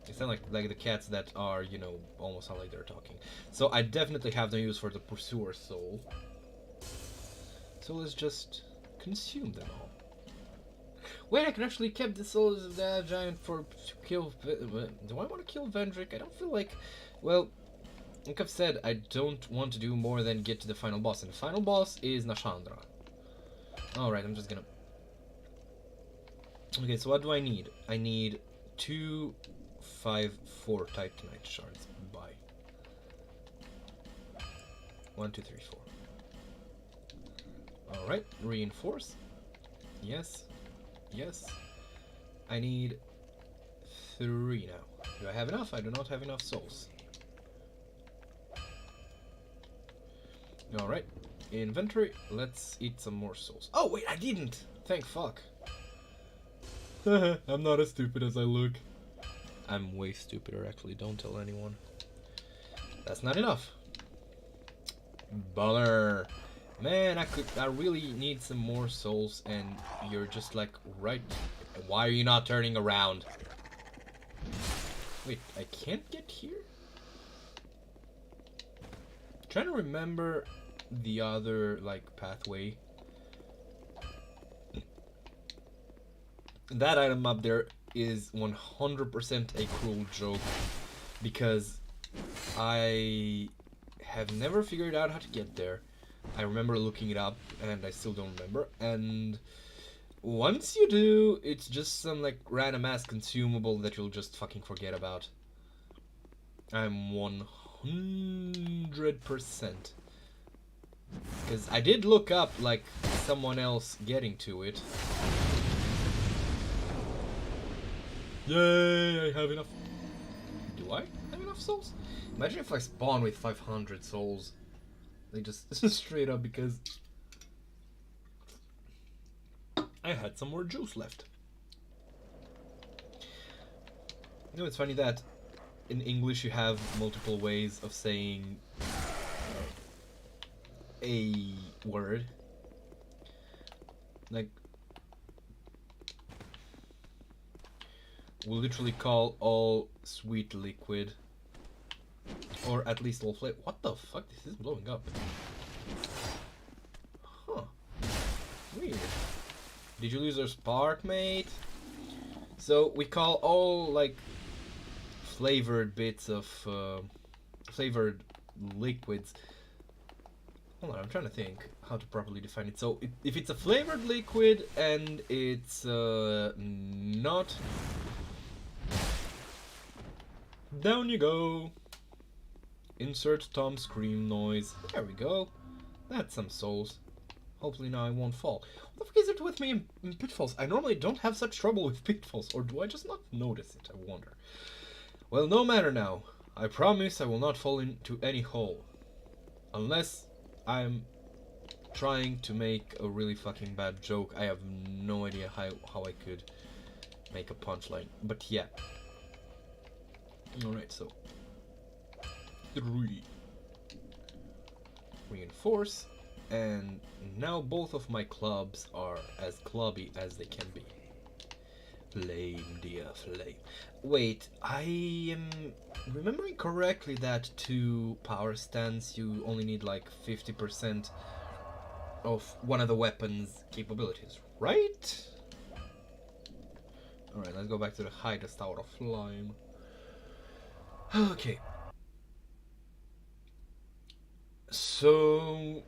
It sound like the cats that are, you know, almost sound like they're talking. So I definitely have no use for the pursuer soul. So let's just consume them all. Wait, I can actually keep the souls of that giant for to kill. Do I want to kill Vendrick? I don't feel like. Well, like I've said, I don't want to do more than get to the final boss, and the final boss is Nashandra. Alright, I'm just gonna... Okay, so what do I need? I need 2, 5, 4 Titanite shards. Bye. 1, 2, 3, 4. Alright, reinforce. Yes. Yes. I need 3 now. Do I have enough? I do not have enough souls. Alright. Inventory. Let's eat some more souls. Oh, wait, I didn't! Thank fuck. I'm not as stupid as I look. I'm way stupider, actually. Don't tell anyone. That's not enough. Bummer. Man, I really need some more souls, and you're just like, right. Why are you not turning around? Wait, I can't get here? I'm trying to remember the other, like, pathway. That item up there is 100% a cruel joke, because I have never figured out how to get there. I remember looking it up, and I still don't remember. And once you do, it's just some like random ass consumable that you'll just fucking forget about. I'm 100%. Because I did look up like someone else getting to it. Yay, I have enough. Do I have enough souls? Imagine if I spawn with 500 souls. They just straight up because I had some more juice left. You know, it's funny that in English you have multiple ways of saying a word. Like, we'll literally call all sweet liquid, or at least all flavor. What the fuck? This is blowing up. Huh. Weird. Did you lose your spark, mate? So we call all like flavored bits of flavored liquids. Hold on, I'm trying to think how to properly define it. So if it's a flavored liquid and it's not, down you go. Insert Tom scream noise. There we go. That's some souls. Hopefully now I won't fall. What the fuck is it with me in pitfalls? I normally don't have such trouble with pitfalls, or do I just not notice it? I wonder. Well, no matter now. I promise I will not fall into any hole. Unless I'm trying to make a really fucking bad joke. I have no idea how I could make a punchline. But yeah. Alright, so 3. Reinforce. And now both of my clubs are as clubby as they can be. Flame, dear flame. Wait, I am remembering correctly that to power stance you only need like 50% of one of the weapon's capabilities, right? Alright, let's go back to the highest tower of flame. Okay. So...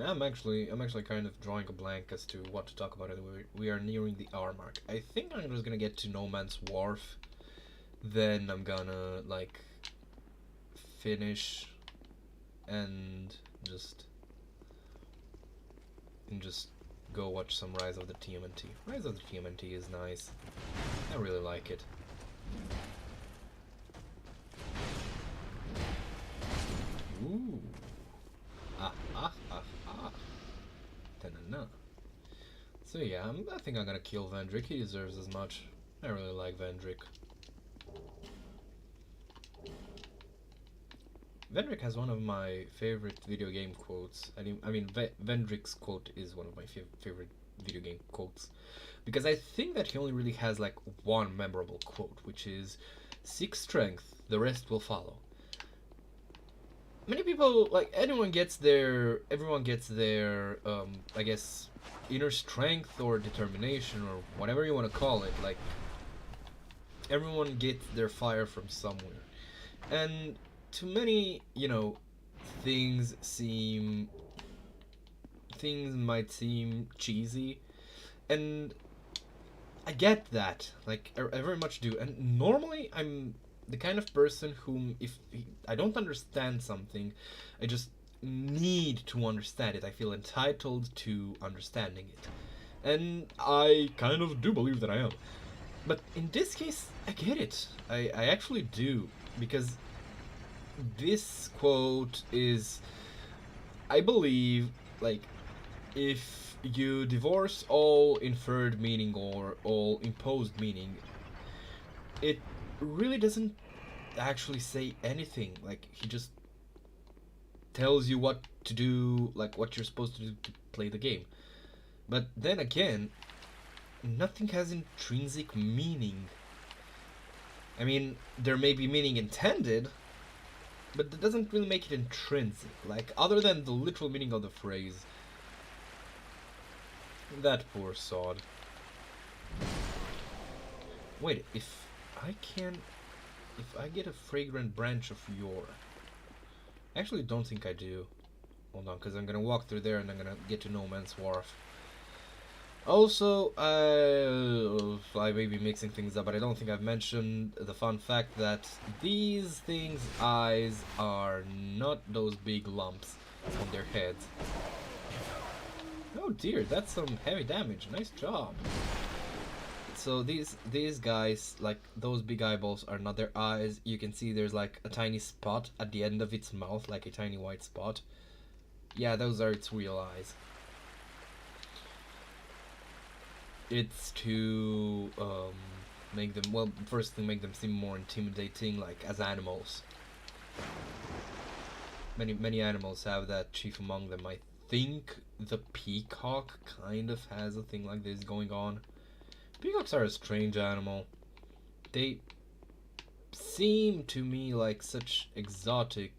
I'm actually kind of drawing a blank as to what to talk about. We are nearing the hour mark. I think I'm just gonna get to No Man's Wharf. Then I'm gonna like finish and just go watch some Rise of the TMNT. Rise of the TMNT is nice. I really like it. Ooh. Ah ah ah ah. Ta-na-na. So yeah, I think I'm gonna kill Vendrick. He deserves as much. I really like Vendrick. Vendrick has one of my favorite video game quotes. I mean, Vendrick's quote is one of my favorite video game quotes, because I think that he only really has like one memorable quote, which is "Seek strength, the rest will follow." Many people, like everyone gets their I guess inner strength or determination or whatever you want to call it. Like everyone gets their fire from somewhere, and to many, you know, things might seem cheesy, and I get that. Like I very much do. And normally I'm the kind of person whom if I don't understand something, I just need to understand it. I feel entitled to understanding it. And I kind of do believe that I am. But in this case, I get it. I actually do, because this quote is, I believe, like, if you divorce all inferred meaning or all imposed meaning, it really doesn't actually say anything. Like, he just tells you what to do, like what you're supposed to do to play the game. But then again, nothing has intrinsic meaning. I mean, there may be meaning intended, but that doesn't really make it intrinsic. Like, other than the literal meaning of the phrase. That poor sod. Wait, if I get a fragrant branch of yore. I actually don't think I do. Hold on, because I'm gonna walk through there and I'm gonna get to No Man's Wharf. Also, I may be mixing things up, but I don't think I've mentioned the fun fact that these things' eyes are not those big lumps on their heads. Oh dear, that's some heavy damage. Nice job. So these guys, like those big eyeballs, are not their eyes. You can see there's like a tiny spot at the end of its mouth, like a tiny white spot. Yeah, those are its real eyes. It's to make them, well, first to make them seem more intimidating, like as animals. Many animals have that, chief among them. I think the peacock kind of has a thing like this going on. Peacocks are a strange animal. They seem to me like such exotic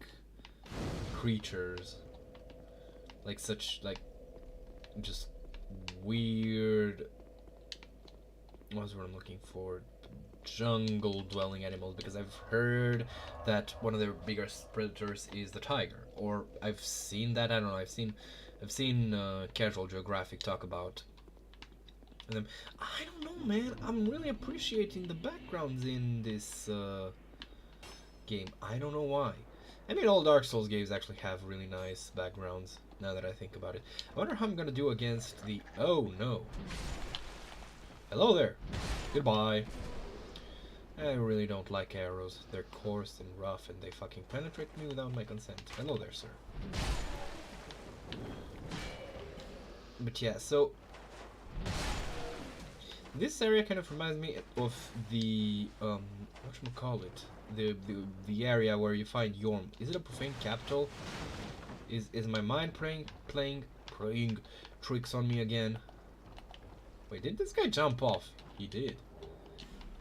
creatures. Like such, like, just weird, what's what I'm looking for? Jungle dwelling animals, because I've heard that one of their biggest predators is the tiger. Or I've seen that, I don't know, I've seen Casual Geographic talk about them. I don't know, man. I'm really appreciating the backgrounds in this game. I don't know why. I mean, all Dark Souls games actually have really nice backgrounds, now that I think about it. I wonder how I'm gonna do against the... Oh, no. Hello there. Goodbye. I really don't like arrows. They're coarse and rough, and they fucking penetrate me without my consent. Hello there, sir. But yeah, so... this area kind of reminds me of the, whatchamacallit? The area where you find Yorm. Is it a profane capital? Is my mind playing tricks on me again? Wait, did this guy jump off? He did.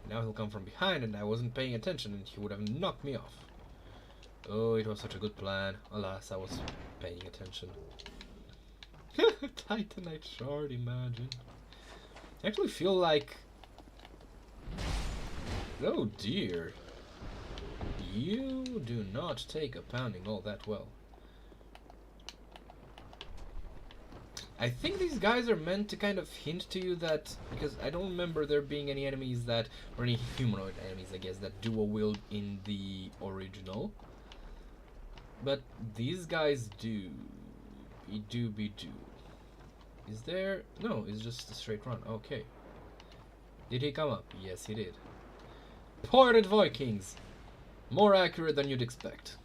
Now he'll come from behind, and I wasn't paying attention, and he would have knocked me off. Oh, it was such a good plan. Alas, I was paying attention. Titanite shard, imagine. I actually feel like... oh dear. You do not take a pounding all that well. I think these guys are meant to kind of hint to you that, because I don't remember there being any enemies that, or any humanoid enemies, I guess, that dual wield in the original. But these guys do. Be do. Is there? No, it's just a straight run. Okay. Did he come up? Yes, he did. Pirate Vikings! More accurate than you'd expect.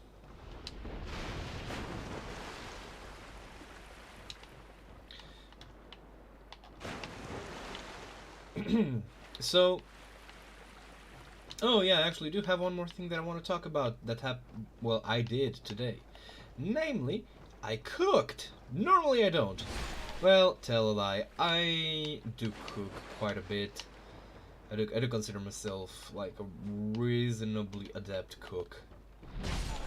So, oh yeah, I actually do have one more thing that I want to talk about that well, I did today. Namely, I cooked. Normally I don't. Well, tell a lie, I do cook quite a bit. I do consider myself like a reasonably adept cook.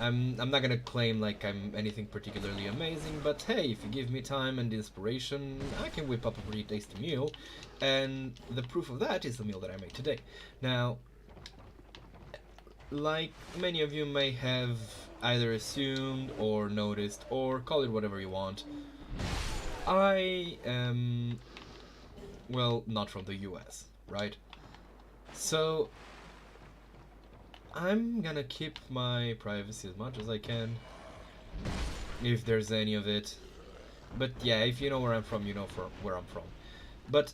I'm not gonna claim like I'm anything particularly amazing, but hey, if you give me time and inspiration, I can whip up a pretty tasty meal, and the proof of that is the meal that I made today. Now, like many of you may have either assumed or noticed, or call it whatever you want, I am, well, not from the US, right? So, I'm gonna keep my privacy as much as I can, if there's any of it. But yeah, if you know where I'm from, you know where I'm from. But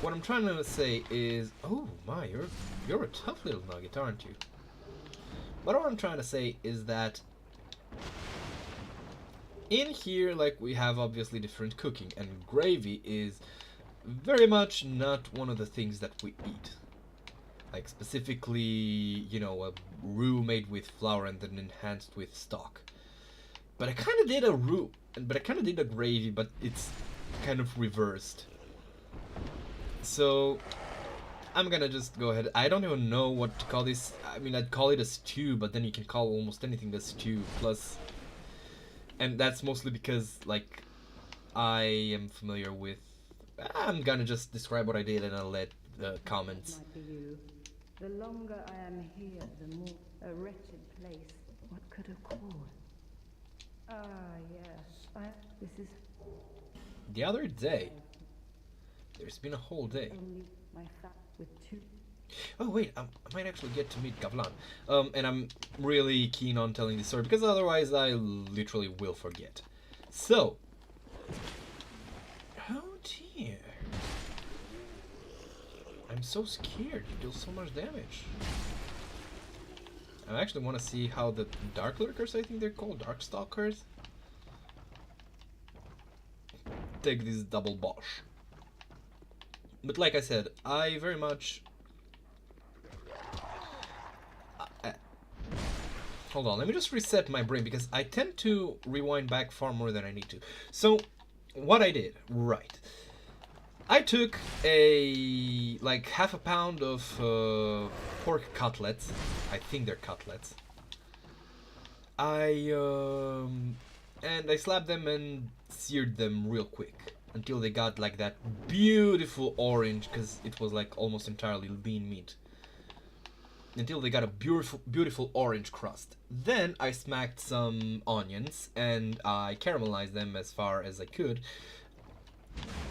what I'm trying to say is, oh my, you're a tough little nugget, aren't you? But what I'm trying to say is that in here, like, we have obviously different cooking, and gravy is very much not one of the things that we eat. Like, specifically, you know, a roux made with flour and then enhanced with stock. But I kind of did a roux, but I kind of did a gravy, but it's kind of reversed. So, I'm gonna just go ahead. I don't even know what to call this. I mean, I'd call it a stew, but then you can call almost anything a stew. Plus, and that's mostly because, like, I am familiar with... I'm gonna just describe what I did and I'll let the comments. Might be you. The longer I am here, the more a wretched place. What could have called? Ah, yes. This is The other day, there's been a whole day. only my fat with two. Oh wait, I might actually get to meet Gavlan. And I'm really keen on telling this story because otherwise I literally will forget. So, oh dear, I'm so scared. You deal so much damage. I actually want to see how the Dark Lurkers, I think they're called, Darkstalkers, take this double bosh. But like I said, I very much... hold on, let me just reset my brain because I tend to rewind back far more than I need to. So, what I did, right. I took like half a pound of pork cutlets. I think they're cutlets. And I slapped them and seared them real quick until they got like that beautiful orange, because it was like almost entirely lean meat. Until they got a beautiful orange crust. Then I smacked some onions and I caramelized them as far as I could.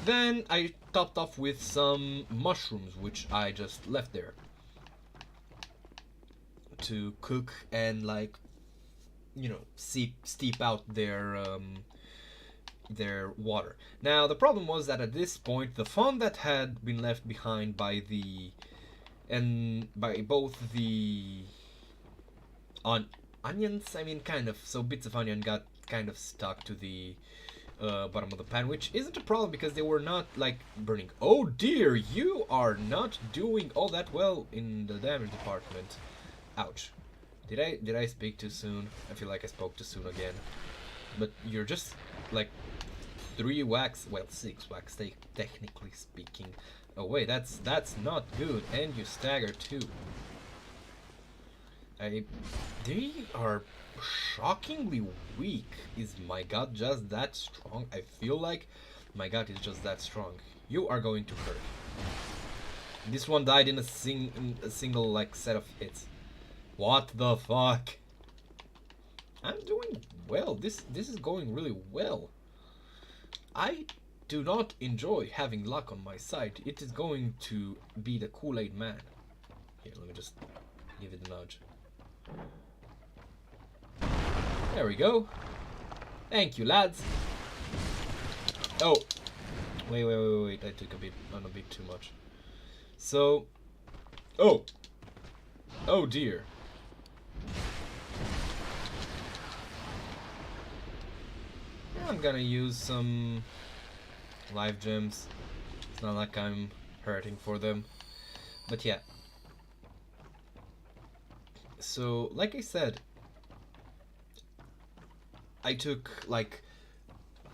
Then I topped off with some mushrooms, which I just left there to cook and, like, you know, steep out their water. Now the problem was that at this point the fond that had been left behind by both the onions, I mean, kind of, so bits of onion got kind of stuck to the bottom of the pan, which isn't a problem because they were not like burning. Oh dear, you are not doing all that well in the damage department. Ouch. Did I speak too soon? I feel like I spoke too soon again. But you're just like 6 wax technically speaking. Oh wait, that's not good, and you stagger too. They are shockingly weak. Is my gut just that strong? I feel like my gut is just that strong. You are going to hurt. This one died in a single like set of hits. What the fuck? I'm doing well. This is going really well. I do not enjoy having luck on my side. It is going to be the Kool-Aid man. Here, let me just give it a nudge. There we go. Thank you, lads. Oh, wait. I took a bit too much. So, oh dear. I'm gonna use some life gems. It's not like I'm hurting for them, but yeah. So, like I said, I took like,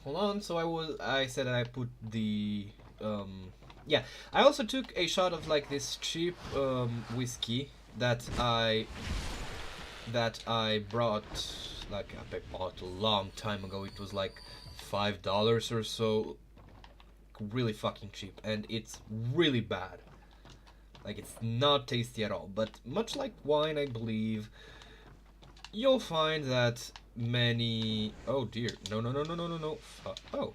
hold on. So I said that I put the yeah. I also took a shot of like this cheap whiskey that I brought, like I bought a long time ago. It was like $5 or so, really fucking cheap, and it's really bad. Like, it's not tasty at all. But much like wine, I believe, you'll find that many... Oh dear, no. Oh,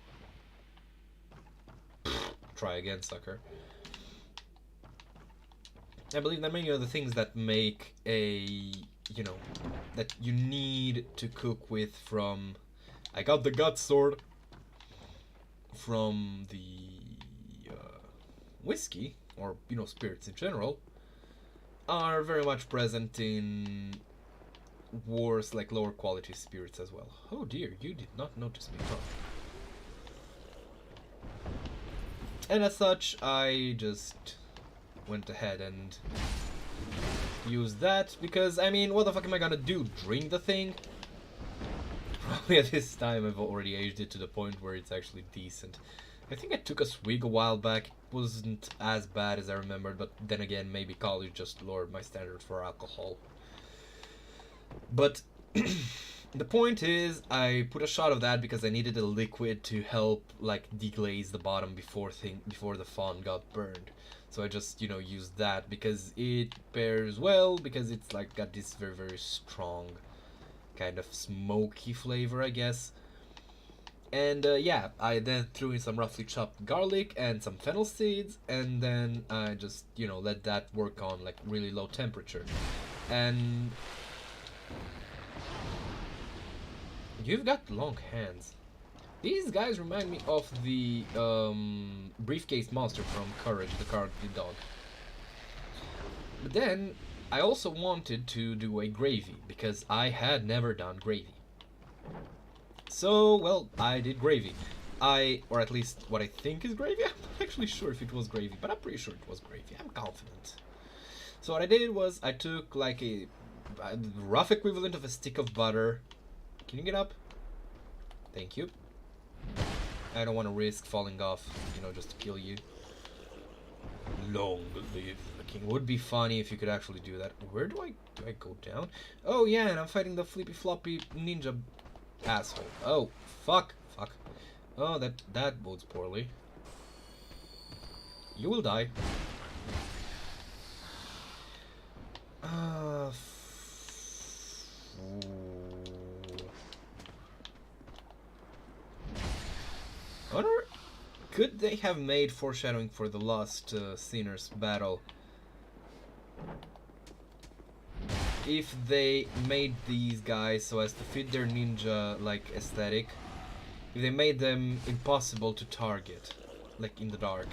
try again, sucker. I believe that many of the things that make a, that you need to cook with from... I got the gut sword from the whiskey, or, spirits in general, are very much present in worse, like lower quality spirits as well. Oh dear, you did not notice me, huh? And as such, I just went ahead and used that, because, I mean, what the fuck am I gonna do? Drink the thing? Probably at this time I've already aged it to the point where it's actually decent. I think I took a swig a while back. It wasn't as bad as I remembered, but then again, maybe college just lowered my standards for alcohol. But the point is, I put a shot of that because I needed a liquid to help like deglaze the bottom before the font got burned. So I just, used that because it pairs well, because it's like got this very, very strong kind of smoky flavor, I guess. And yeah, I then threw in some roughly chopped garlic and some fennel seeds, and then I just, let that work on like really low temperature. And you've got long hands. These guys remind me of the briefcase monster from Courage, the Cowardly Dog. But then I also wanted to do a gravy, because I had never done gravy. So, well, I did gravy. Or at least what I think is gravy. I'm not actually sure if it was gravy, but I'm pretty sure it was gravy. I'm confident. So what I did was I took like a rough equivalent of a stick of butter. Can you get up? Thank you. I don't want to risk falling off, just to kill you. Long live the king. Would be funny if you could actually do that. Where do I go down? Oh yeah, and I'm fighting the flippy floppy ninja asshole. Oh, fuck. Oh, that bodes poorly. You will die. Wonder, could they have made foreshadowing for the Lost Sinners battle if they made these guys so as to fit their ninja like aesthetic? If they made them impossible to target, like in the dark,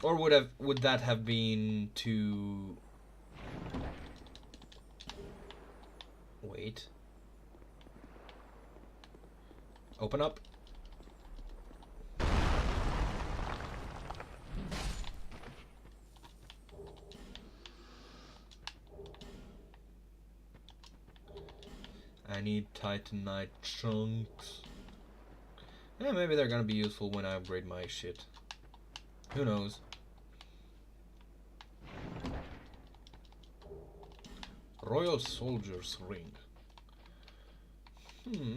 or would that have been too? Wait. Open up. I need titanite chunks. Yeah, maybe they're gonna be useful when I upgrade my shit. Who knows? Royal Soldier's Ring.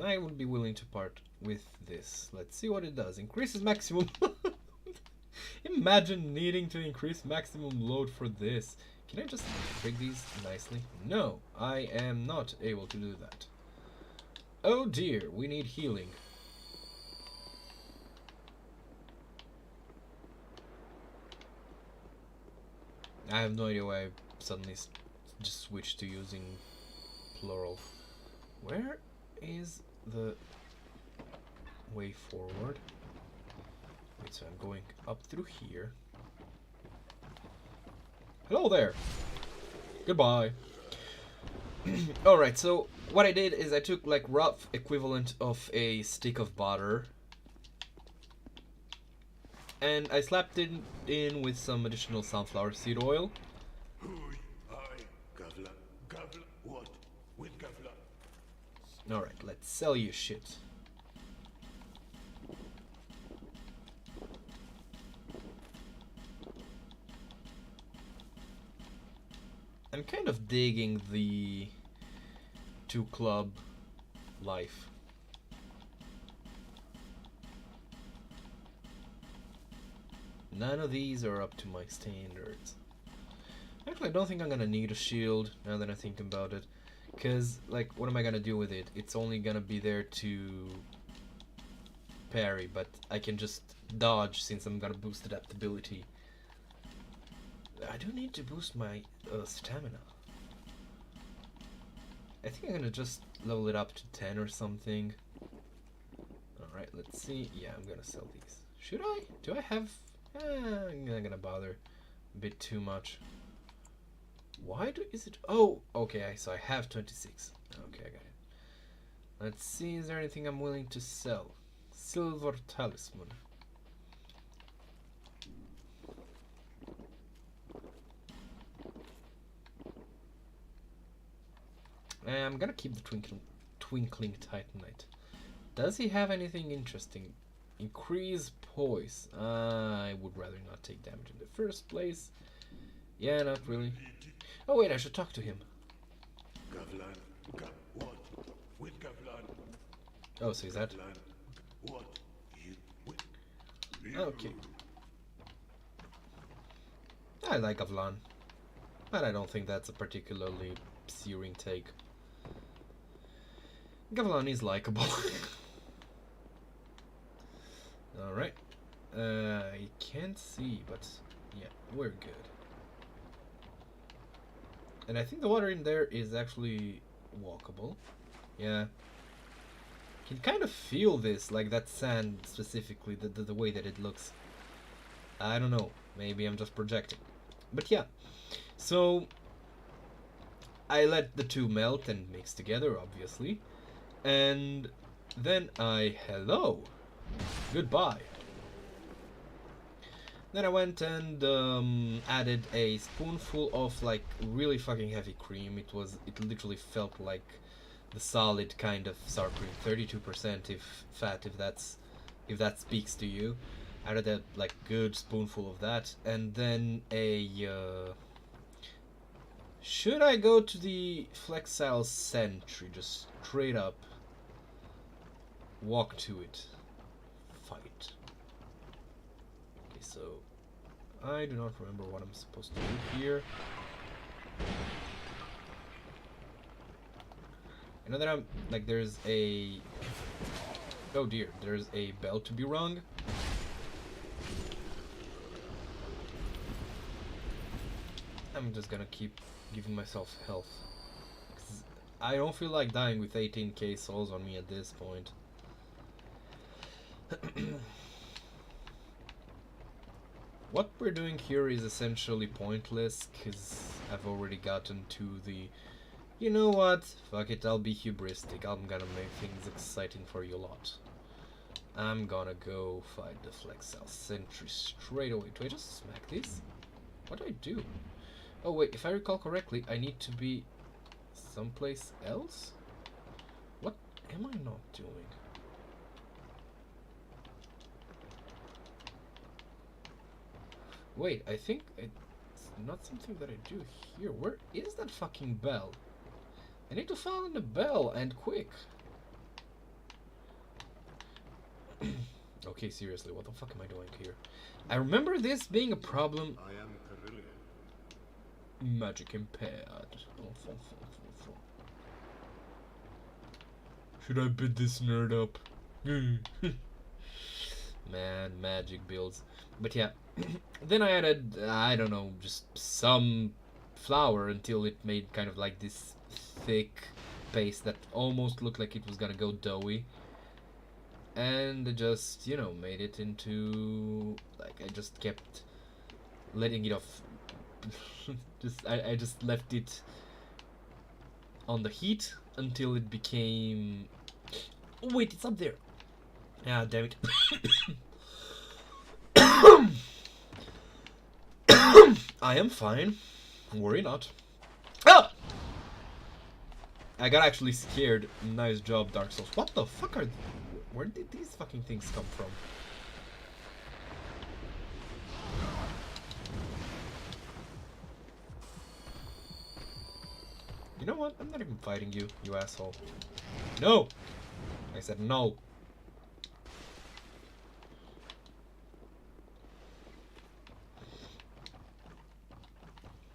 I would be willing to part with this. Let's see what it does. Increases maximum... Imagine needing to increase maximum load for this. Can I just break these nicely? No, I am not able to do that. Oh dear, we need healing. I have no idea why I suddenly just switched to using plural. Where is the way forward? Wait, so I'm going up through here. Hello there! Goodbye! Alright, so what I did is I took like rough equivalent of a stick of butter and I slapped it in with some additional sunflower seed oil. Alright, let's sell you shit. I'm kind of digging the 2-club life. None of these are up to my standards. Actually, I don't think I'm gonna need a shield now that I think about it. Because, like, what am I gonna do with it? It's only gonna be there to parry, but I can just dodge since I'm gonna boost adaptability. I do need to boost my stamina. I think I'm gonna just level it up to 10 or something. Alright, let's see. Yeah, I'm gonna sell these. Should I? Do I have... I'm not gonna bother a bit too much. Why is it... Oh, okay, so I have 26. Okay, I got it. Let's see, is there anything I'm willing to sell? Silver Talisman. I'm gonna keep the Twinkling Titanite. Does he have anything interesting? Increase poise. I would rather not take damage in the first place. Yeah, not really. Oh wait, I should talk to him. Oh, so is that? Okay. I like Gavlan, but I don't think that's a particularly searing take. Gavlan is likable. Alright. I can't see, but yeah, we're good. And I think the water in there is actually walkable. Yeah. Can kind of feel this, like that sand specifically, the way that it looks. I don't know. Maybe I'm just projecting. But yeah. So I let the two melt and mix together, obviously. And then hello. Goodbye. Then I went and added a spoonful of like really fucking heavy cream. It literally felt like the solid kind of sour cream, 32% if that speaks to you. Added a like good spoonful of that, and then should I go to the Flexile Sentry? Just straight up walk to it. Fight. Okay, so I do not remember what I'm supposed to do here. I know that I'm like there's a oh dear, there's a bell to be rung. I'm just gonna keep giving myself health. 'Cause I don't feel like dying with 18k souls on me at this point. What we're doing here is essentially pointless, because I've already gotten to the... You know what? Fuck it, I'll be hubristic. I'm gonna make things exciting for you lot. I'm gonna go fight the Flexile Sentry straight away. Do I just smack this? What do I do? Oh wait, if I recall correctly, I need to be someplace else? What am I not doing? Wait, I think it's not something that I do here. Where is that fucking bell? I need to find the bell, and quick. Okay, seriously, what the fuck am I doing here? I remember this being a problem. I am Carillion. Magic impaired. Should I bid this nerd up? Man, magic builds. But yeah, then I added, I don't know, just some flour until it made kind of like this thick paste that almost looked like it was gonna go doughy. And I just, you know, made it into, like, I just kept letting it off. I just left it on the heat until it became. Oh, wait, it's up there. Ah, damn it. I am fine. Worry not. Ah! I got actually scared. Nice job, Dark Souls. What the fuck are... Where did these fucking things come from? You know what? I'm not even fighting you, you asshole. No! I said no.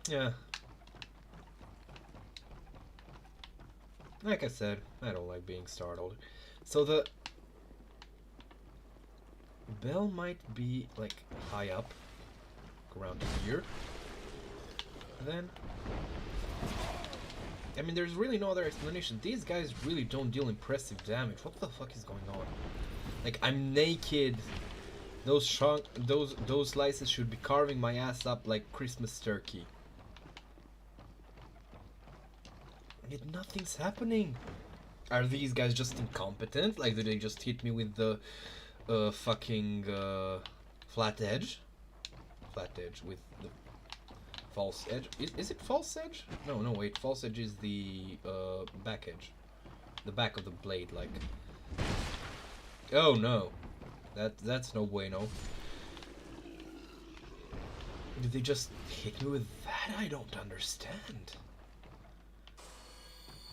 Yeah. Like I said, I don't like being startled. So the bell might be like high up, around here. Then, I mean, there's really no other explanation. These guys really don't deal impressive damage. What the fuck is going on? Like, I'm naked. Those slices should be carving my ass up like Christmas turkey. Yet nothing's happening. Are these guys just incompetent? Like, do they just hit me with the fucking flat edge? Flat edge with the false edge. Is it false edge? No, no, wait. False edge is the back edge. The back of the blade, like. Oh no. That's no bueno. Did they just hit me with that? I don't understand.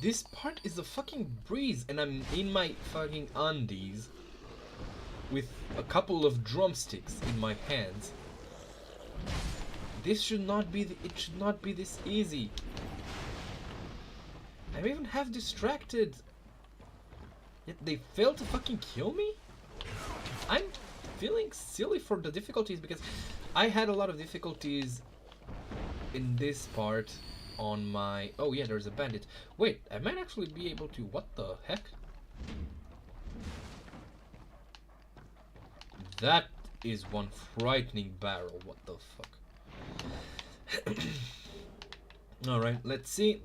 This part is a fucking breeze, and I'm in my fucking undies with a couple of drumsticks in my hands. This should not be. It should not be this easy. I'm even half distracted. Yet they failed to fucking kill me. I'm feeling silly for the difficulties because I had a lot of difficulties in this part. On my... Oh yeah, there's a bandit. Wait, I might actually be able to... What the heck? That is one frightening barrel. What the fuck? Alright, let's see.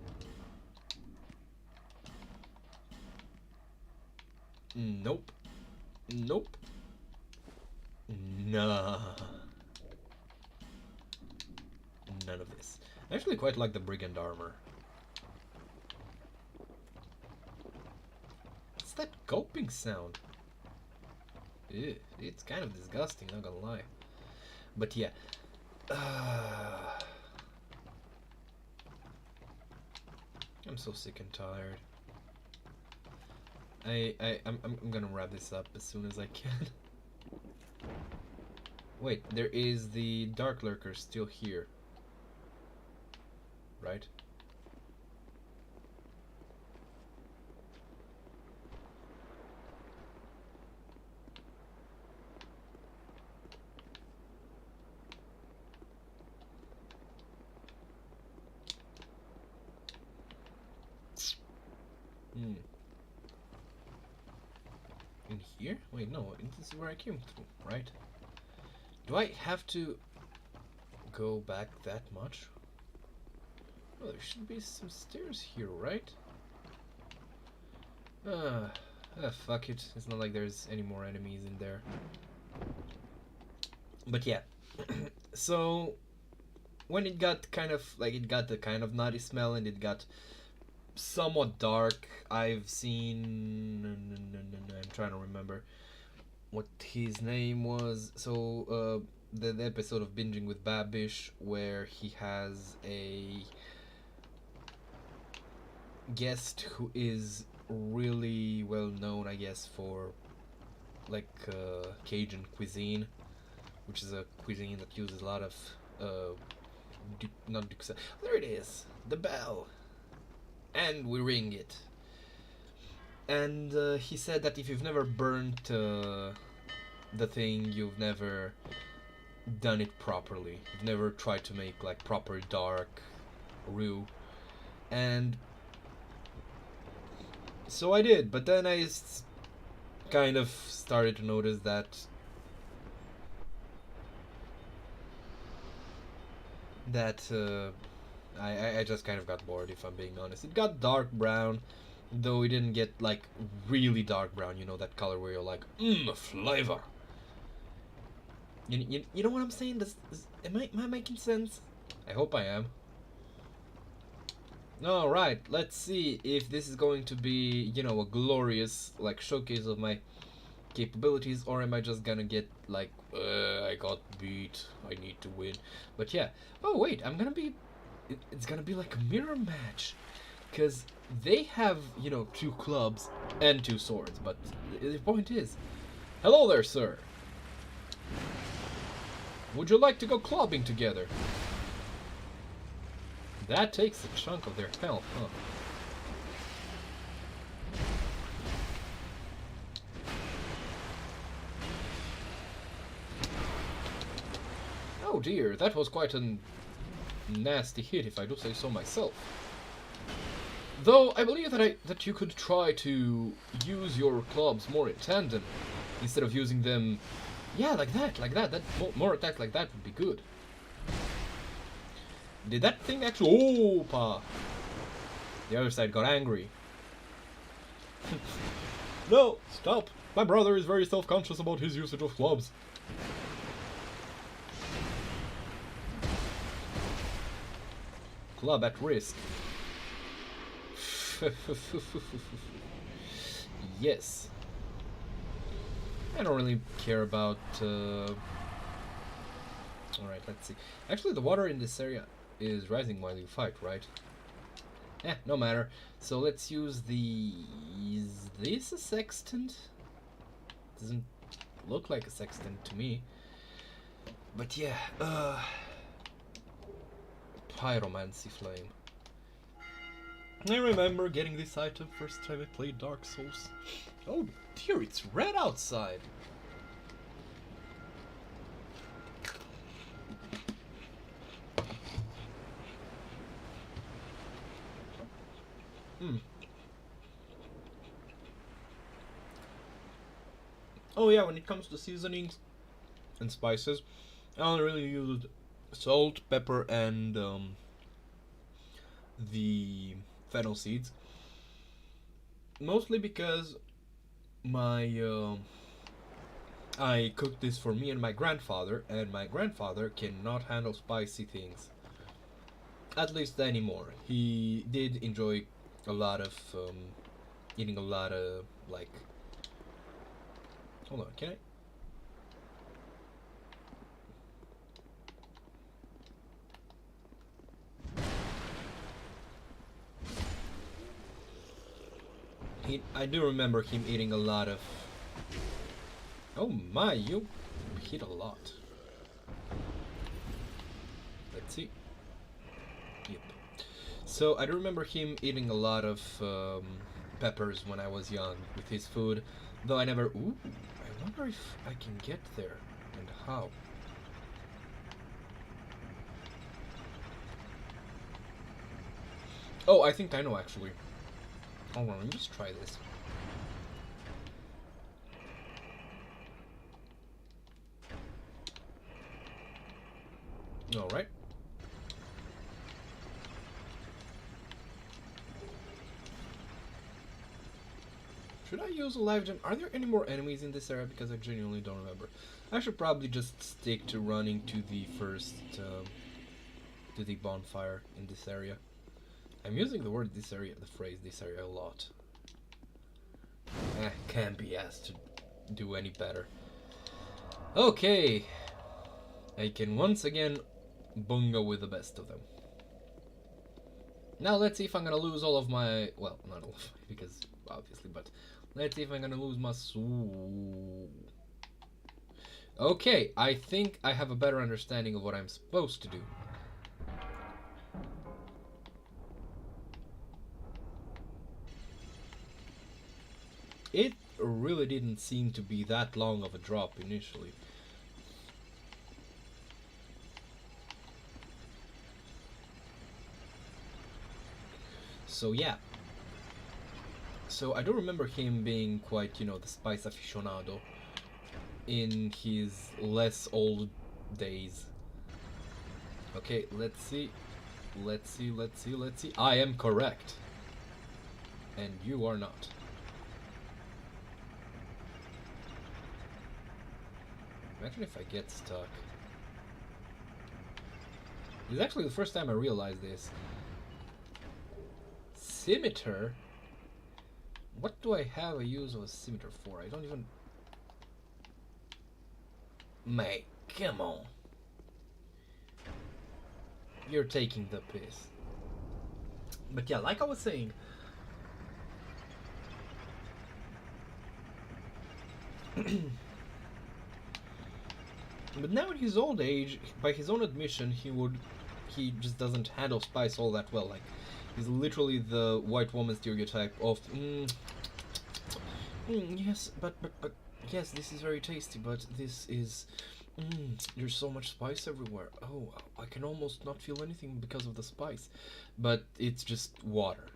Nope. Nope. Nah. None of this. I actually quite like the brigand armor. What's that gulping sound? Ew, it's kind of disgusting, not gonna lie. But yeah. I'm so sick and tired. I'm gonna wrap this up as soon as I can. Wait, there is the Dark Lurker still here. Right? In here? Wait, no, this is where I came through, right? Do I have to go back that much? Oh, there should be some stairs here, right? Fuck it. It's not like there's any more enemies in there. But yeah. So, when it got kind of, like, it got the kind of nutty smell and it got somewhat dark, I've seen... I'm trying to remember what his name was. So, the episode of Binging with Babish where he has a guest who is really well known, I guess, for like Cajun cuisine, which is a cuisine that uses a lot of there it is, the bell, and we ring it. And he said that if you've never burnt the thing you've never done it properly. You've never tried to make like proper dark roux. And so I did, but then I kind of started to notice that I just kind of got bored, if I'm being honest. It got dark brown, though it didn't get like really dark brown, you know, that color where you're like, flavor. You know what I'm saying? Am I making sense? I hope I am. Alright, let's see if this is going to be, you know, a glorious like showcase of my capabilities, or am I just gonna get like, I got beat, I need to win. But yeah. Oh wait, it's gonna be like a mirror match, because they have, you know, 2 clubs and 2 swords. But the point is, hello there, sir. Would you like to go clubbing together? That takes a chunk of their health, huh? Oh dear, that was quite a nasty hit, if I do say so myself. Though I believe that you could try to use your clubs more in tandem instead of using them, yeah, like that. That more attacks like that would be good. Did that thing actually? Oh, pa! The other side got angry. No, stop! My brother is very self-conscious about his usage of clubs. Club at risk. Yes. I don't really care about... Alright, let's see. Actually, the water in this area is rising while you fight, right? Eh, no matter. So let's use the... Is this a sextant? Doesn't look like a sextant to me. But yeah, Pyromancy Flame. I remember getting this item first time I played Dark Souls. Oh dear, it's red outside! Oh yeah, when it comes to seasonings and spices, I only really used salt, pepper, and the fennel seeds. Mostly because I cooked this for me and my grandfather cannot handle spicy things. At least anymore. He did enjoy a lot of eating a lot of like. Hold on, can I? I do remember him eating a lot of... Oh my, you hit a lot. Let's see. Yep. So I do remember him eating a lot of peppers when I was young with his food, though I never... Ooh, I wonder if I can get there, and how. Oh, I think I know actually. Hold on, let me just try this. Alright. Should I use a live gem? Are there any more enemies in this area? Because I genuinely don't remember. I should probably just stick to running to the first, to the bonfire in this area. I'm using the word this area, the phrase this area a lot. Can't be asked to do any better. Okay. I can once again bungo with the best of them. Now let's see if I'm gonna lose all of my... Well, not all of because obviously, but let's see if I'm gonna lose my soul. Okay, I think I have a better understanding of what I'm supposed to do. really didn't seem to be that long of a drop initially. So yeah. So I do remember him being quite, you know, the spice aficionado in his less old days. Okay, let's see. Let's see, let's see, let's see. I am correct. And you are not. Imagine if I get stuck. It's actually the first time I realized this. Scimitar? What do I have a use of a scimitar for? I don't even... Mate, come on. You're taking the piss. But yeah, like I was saying... But now in his old age, by his own admission, he just doesn't handle spice all that well. Like, he's literally the white woman stereotype of, yes, but, yes, this is very tasty, but this is, there's so much spice everywhere. Oh, I can almost not feel anything because of the spice. But it's just water.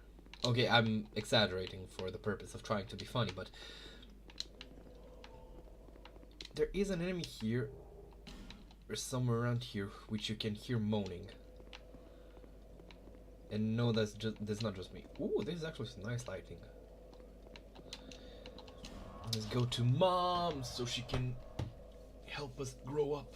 Okay, I'm exaggerating for the purpose of trying to be funny, but there is an enemy here, or somewhere around here, which you can hear moaning. And no, that's not just me. Ooh, this is actually some nice lighting. Let's go to Mom so she can help us grow up.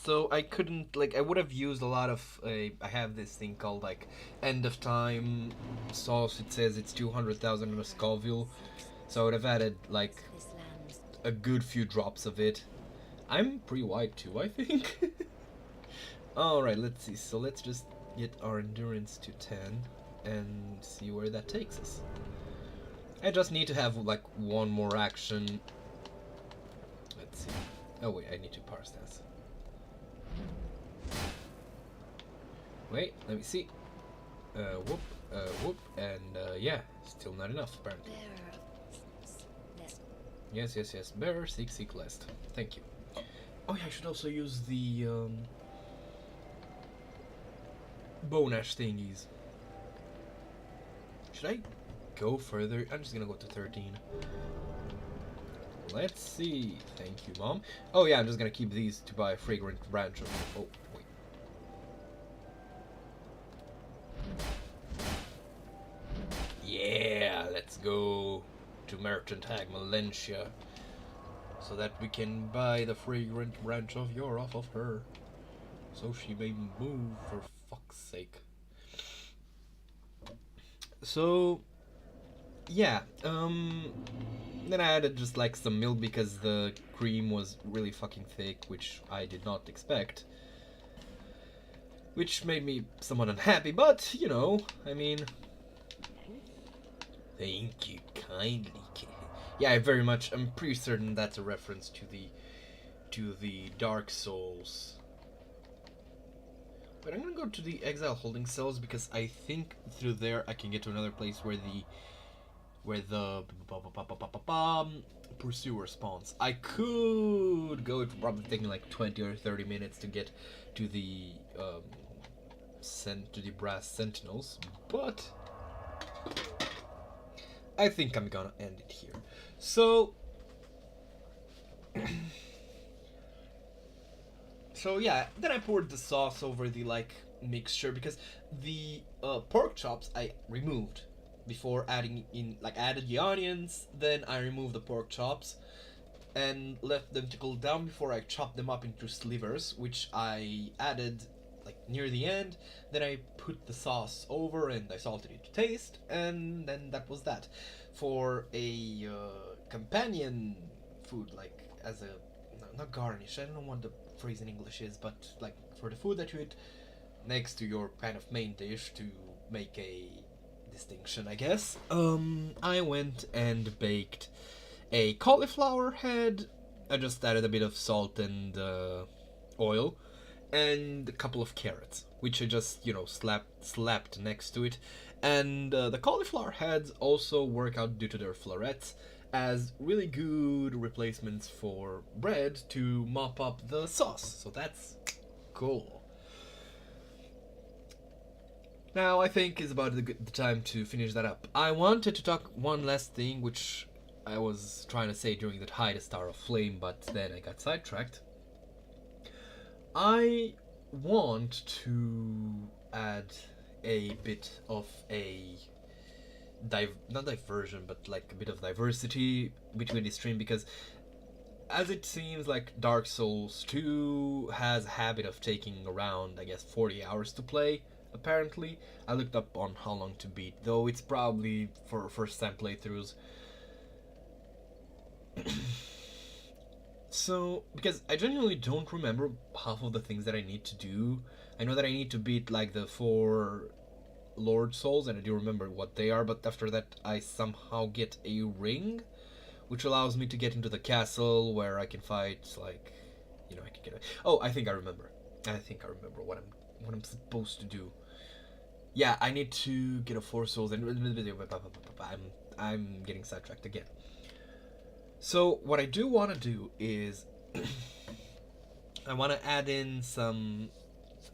So I couldn't, like, I would have used a lot of, I have this thing called, like, end of time sauce. It says it's 200,000 in a Scoville. So I would have added, like, a good few drops of it. I'm pretty white too, I think. Alright, let's see. So let's just get our endurance to 10 and see where that takes us. I just need to have like one more action. Let's see. Oh wait, I need to parse this. Wait, let me see. Whoop, and yeah, still not enough apparently. Yes. Bearer, seek list. Thank you. Oh yeah, I should also use the bone ash thingies. Should I go further? I'm just gonna go to 13. Let's see. Thank you, Mom. Oh yeah, I'm just gonna keep these to buy a fragrant branch of... Oh, wait. Yeah, let's go to Merchant Hag Malencia, so that we can buy the fragrant branch of yore off of her, so she may move, for fuck's sake. So, yeah, then I added just like some milk because the cream was really fucking thick, which I did not expect. Which made me somewhat unhappy, but, you know, I mean... Thank you kindly. Yeah, I'm pretty certain that's a reference to the Dark Souls. But I'm gonna go to the Exile Holding Cells because I think through there I can get to another place where the pursuer spawns. I could go, it would probably take me like 20 or 30 minutes to get to the brass sentinels, but I think I'm gonna end it here. So, so yeah, then I poured the sauce over the like mixture because the pork chops I removed before adding in, like added the onions, then I removed the pork chops and left them to cool down before I chopped them up into slivers, which I added like near the end. Then I put the sauce over and I salted it to taste, and then that was that. For a companion food, like as a not garnish, I don't know what the phrase in English is, but like for the food that you eat next to your kind of main dish to make a distinction, I guess. I went and baked a cauliflower head. I just added a bit of salt and oil, and a couple of carrots, which I just, slapped next to it. And the cauliflower heads also work out due to their florets as really good replacements for bread to mop up the sauce. So that's cool. Now I think is about the time to finish that up. I wanted to talk one last thing, which I was trying to say during the Hide a Star of Flame, but then I got sidetracked. I want to add a bit of a not diversion, but like a bit of diversity between the stream, because as it seems like Dark Souls 2 has a habit of taking around, I guess, 40 hours to play, apparently. I looked up on how long to beat, though it's probably for first time playthroughs. So, because I genuinely don't remember half of the things that I need to do. I know that I need to beat like the 4 Lord Souls, and I do remember what they are, but after that I somehow get a ring, which allows me to get into the castle where I can fight, like, I can get. Oh, I think I remember. What I'm supposed to do. Yeah, I need to get a 4 souls, and I'm getting sidetracked again. So what I do want to do is I want to add in some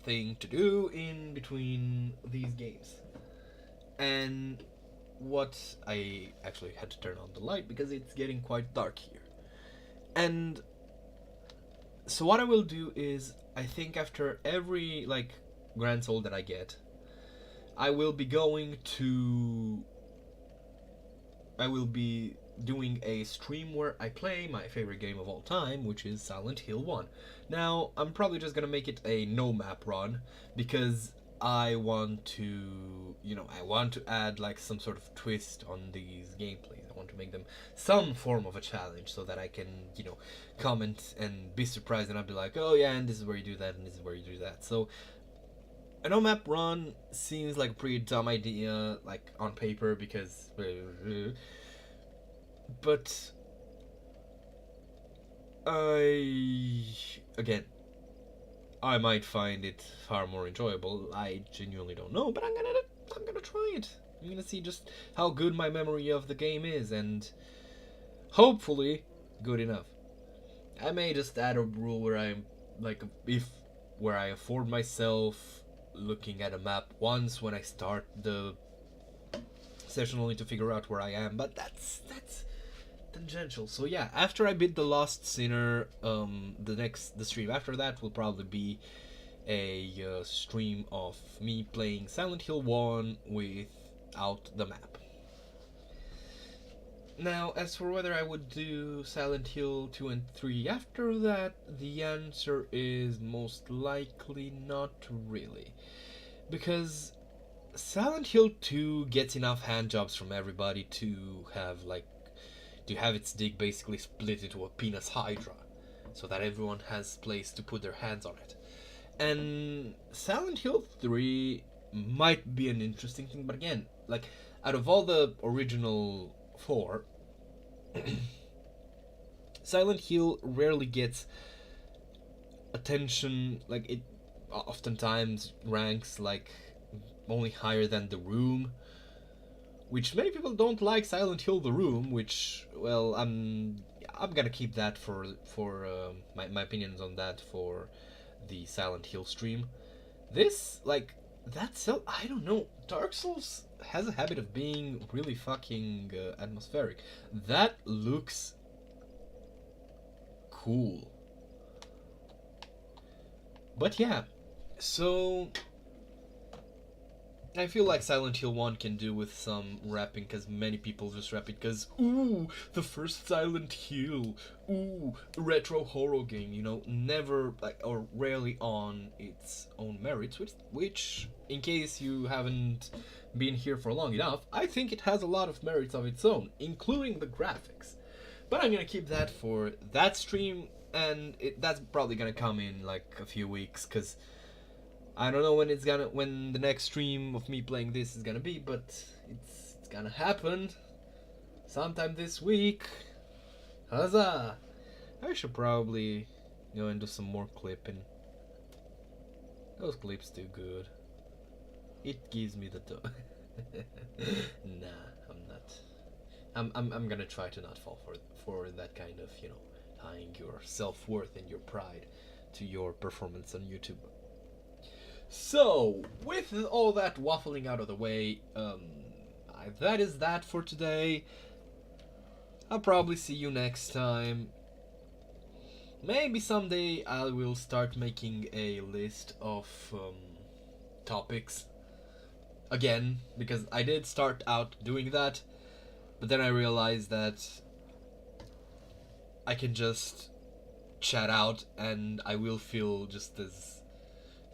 thing to do in between these games. And what I actually had to turn on the light because it's getting quite dark here. And so what I will do is, I think after every like Grand Soul that I get, I will be doing a stream where I play my favorite game of all time, which is Silent Hill 1. Now, I'm probably just gonna make it a no map run, because I want to, add like some sort of twist on these gameplays. I want to make them some form of a challenge so that I can, comment and be surprised, and I'll be like, oh yeah, and this is where you do that, and this is where you do that. So, a no map run seems like a pretty dumb idea, like on paper, because but I might find it far more enjoyable. I genuinely don't know, but I'm gonna try it. I'm gonna see just how good my memory of the game is, and hopefully good enough. I may just add a rule where I'm like, where I afford myself looking at a map once when I start the session, only to figure out where I am, but that's tangential. So yeah, after I beat the Lost Sinner, the stream after that will probably be a stream of me playing Silent Hill 1 without the map. Now, as for whether I would do Silent Hill 2 and 3 after that, the answer is most likely not really. Because Silent Hill 2 gets enough handjobs from everybody to have its dick basically split into a penis hydra, so that everyone has place to put their hands on it. And Silent Hill 3 might be an interesting thing, but again, like, out of all the original 4, Silent Hill rarely gets attention. Like, it oftentimes ranks like only higher than The Room, which many people don't like Silent Hill The Room, which, well, I'm gonna keep that for my opinions on that for the Silent Hill stream. This, like, that's so, I don't know, Dark Souls has a habit of being really fucking atmospheric. That looks cool. But yeah, so I feel like Silent Hill 1 can do with some rapping, because many people just rap it because, ooh, the first Silent Hill, ooh, retro horror game, never, like, or rarely on its own merits, which, in case you haven't been here for long enough, I think it has a lot of merits of its own, including the graphics. But I'm gonna keep that for that stream, and that's probably gonna come in, like, a few weeks, because I don't know when the next stream of me playing this is gonna be, but it's gonna happen sometime this week. Huzzah! I should probably go and do some more clipping. Those clips do good. It gives me the Nah, I'm not. I'm gonna try to not fall for that kind of, you know, tying your self-worth and your pride to your performance on YouTube. So, with all that waffling out of the way, that is that for today. I'll probably see you next time. Maybe someday I will start making a list of topics again, because I did start out doing that, but then I realized that I can just chat out and I will feel just as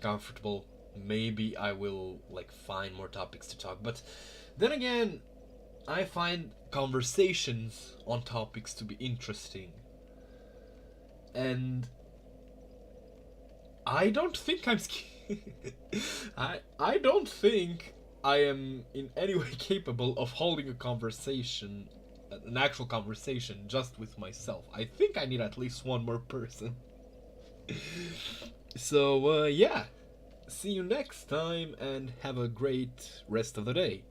comfortable. Maybe I will like find more topics to talk, but then again, I find conversations on topics to be interesting, and I don't think I'm I don't think I am in any way capable of holding a conversation, an actual conversation, just with myself. I think I need at least one more person. So, yeah. See you next time and have a great rest of the day.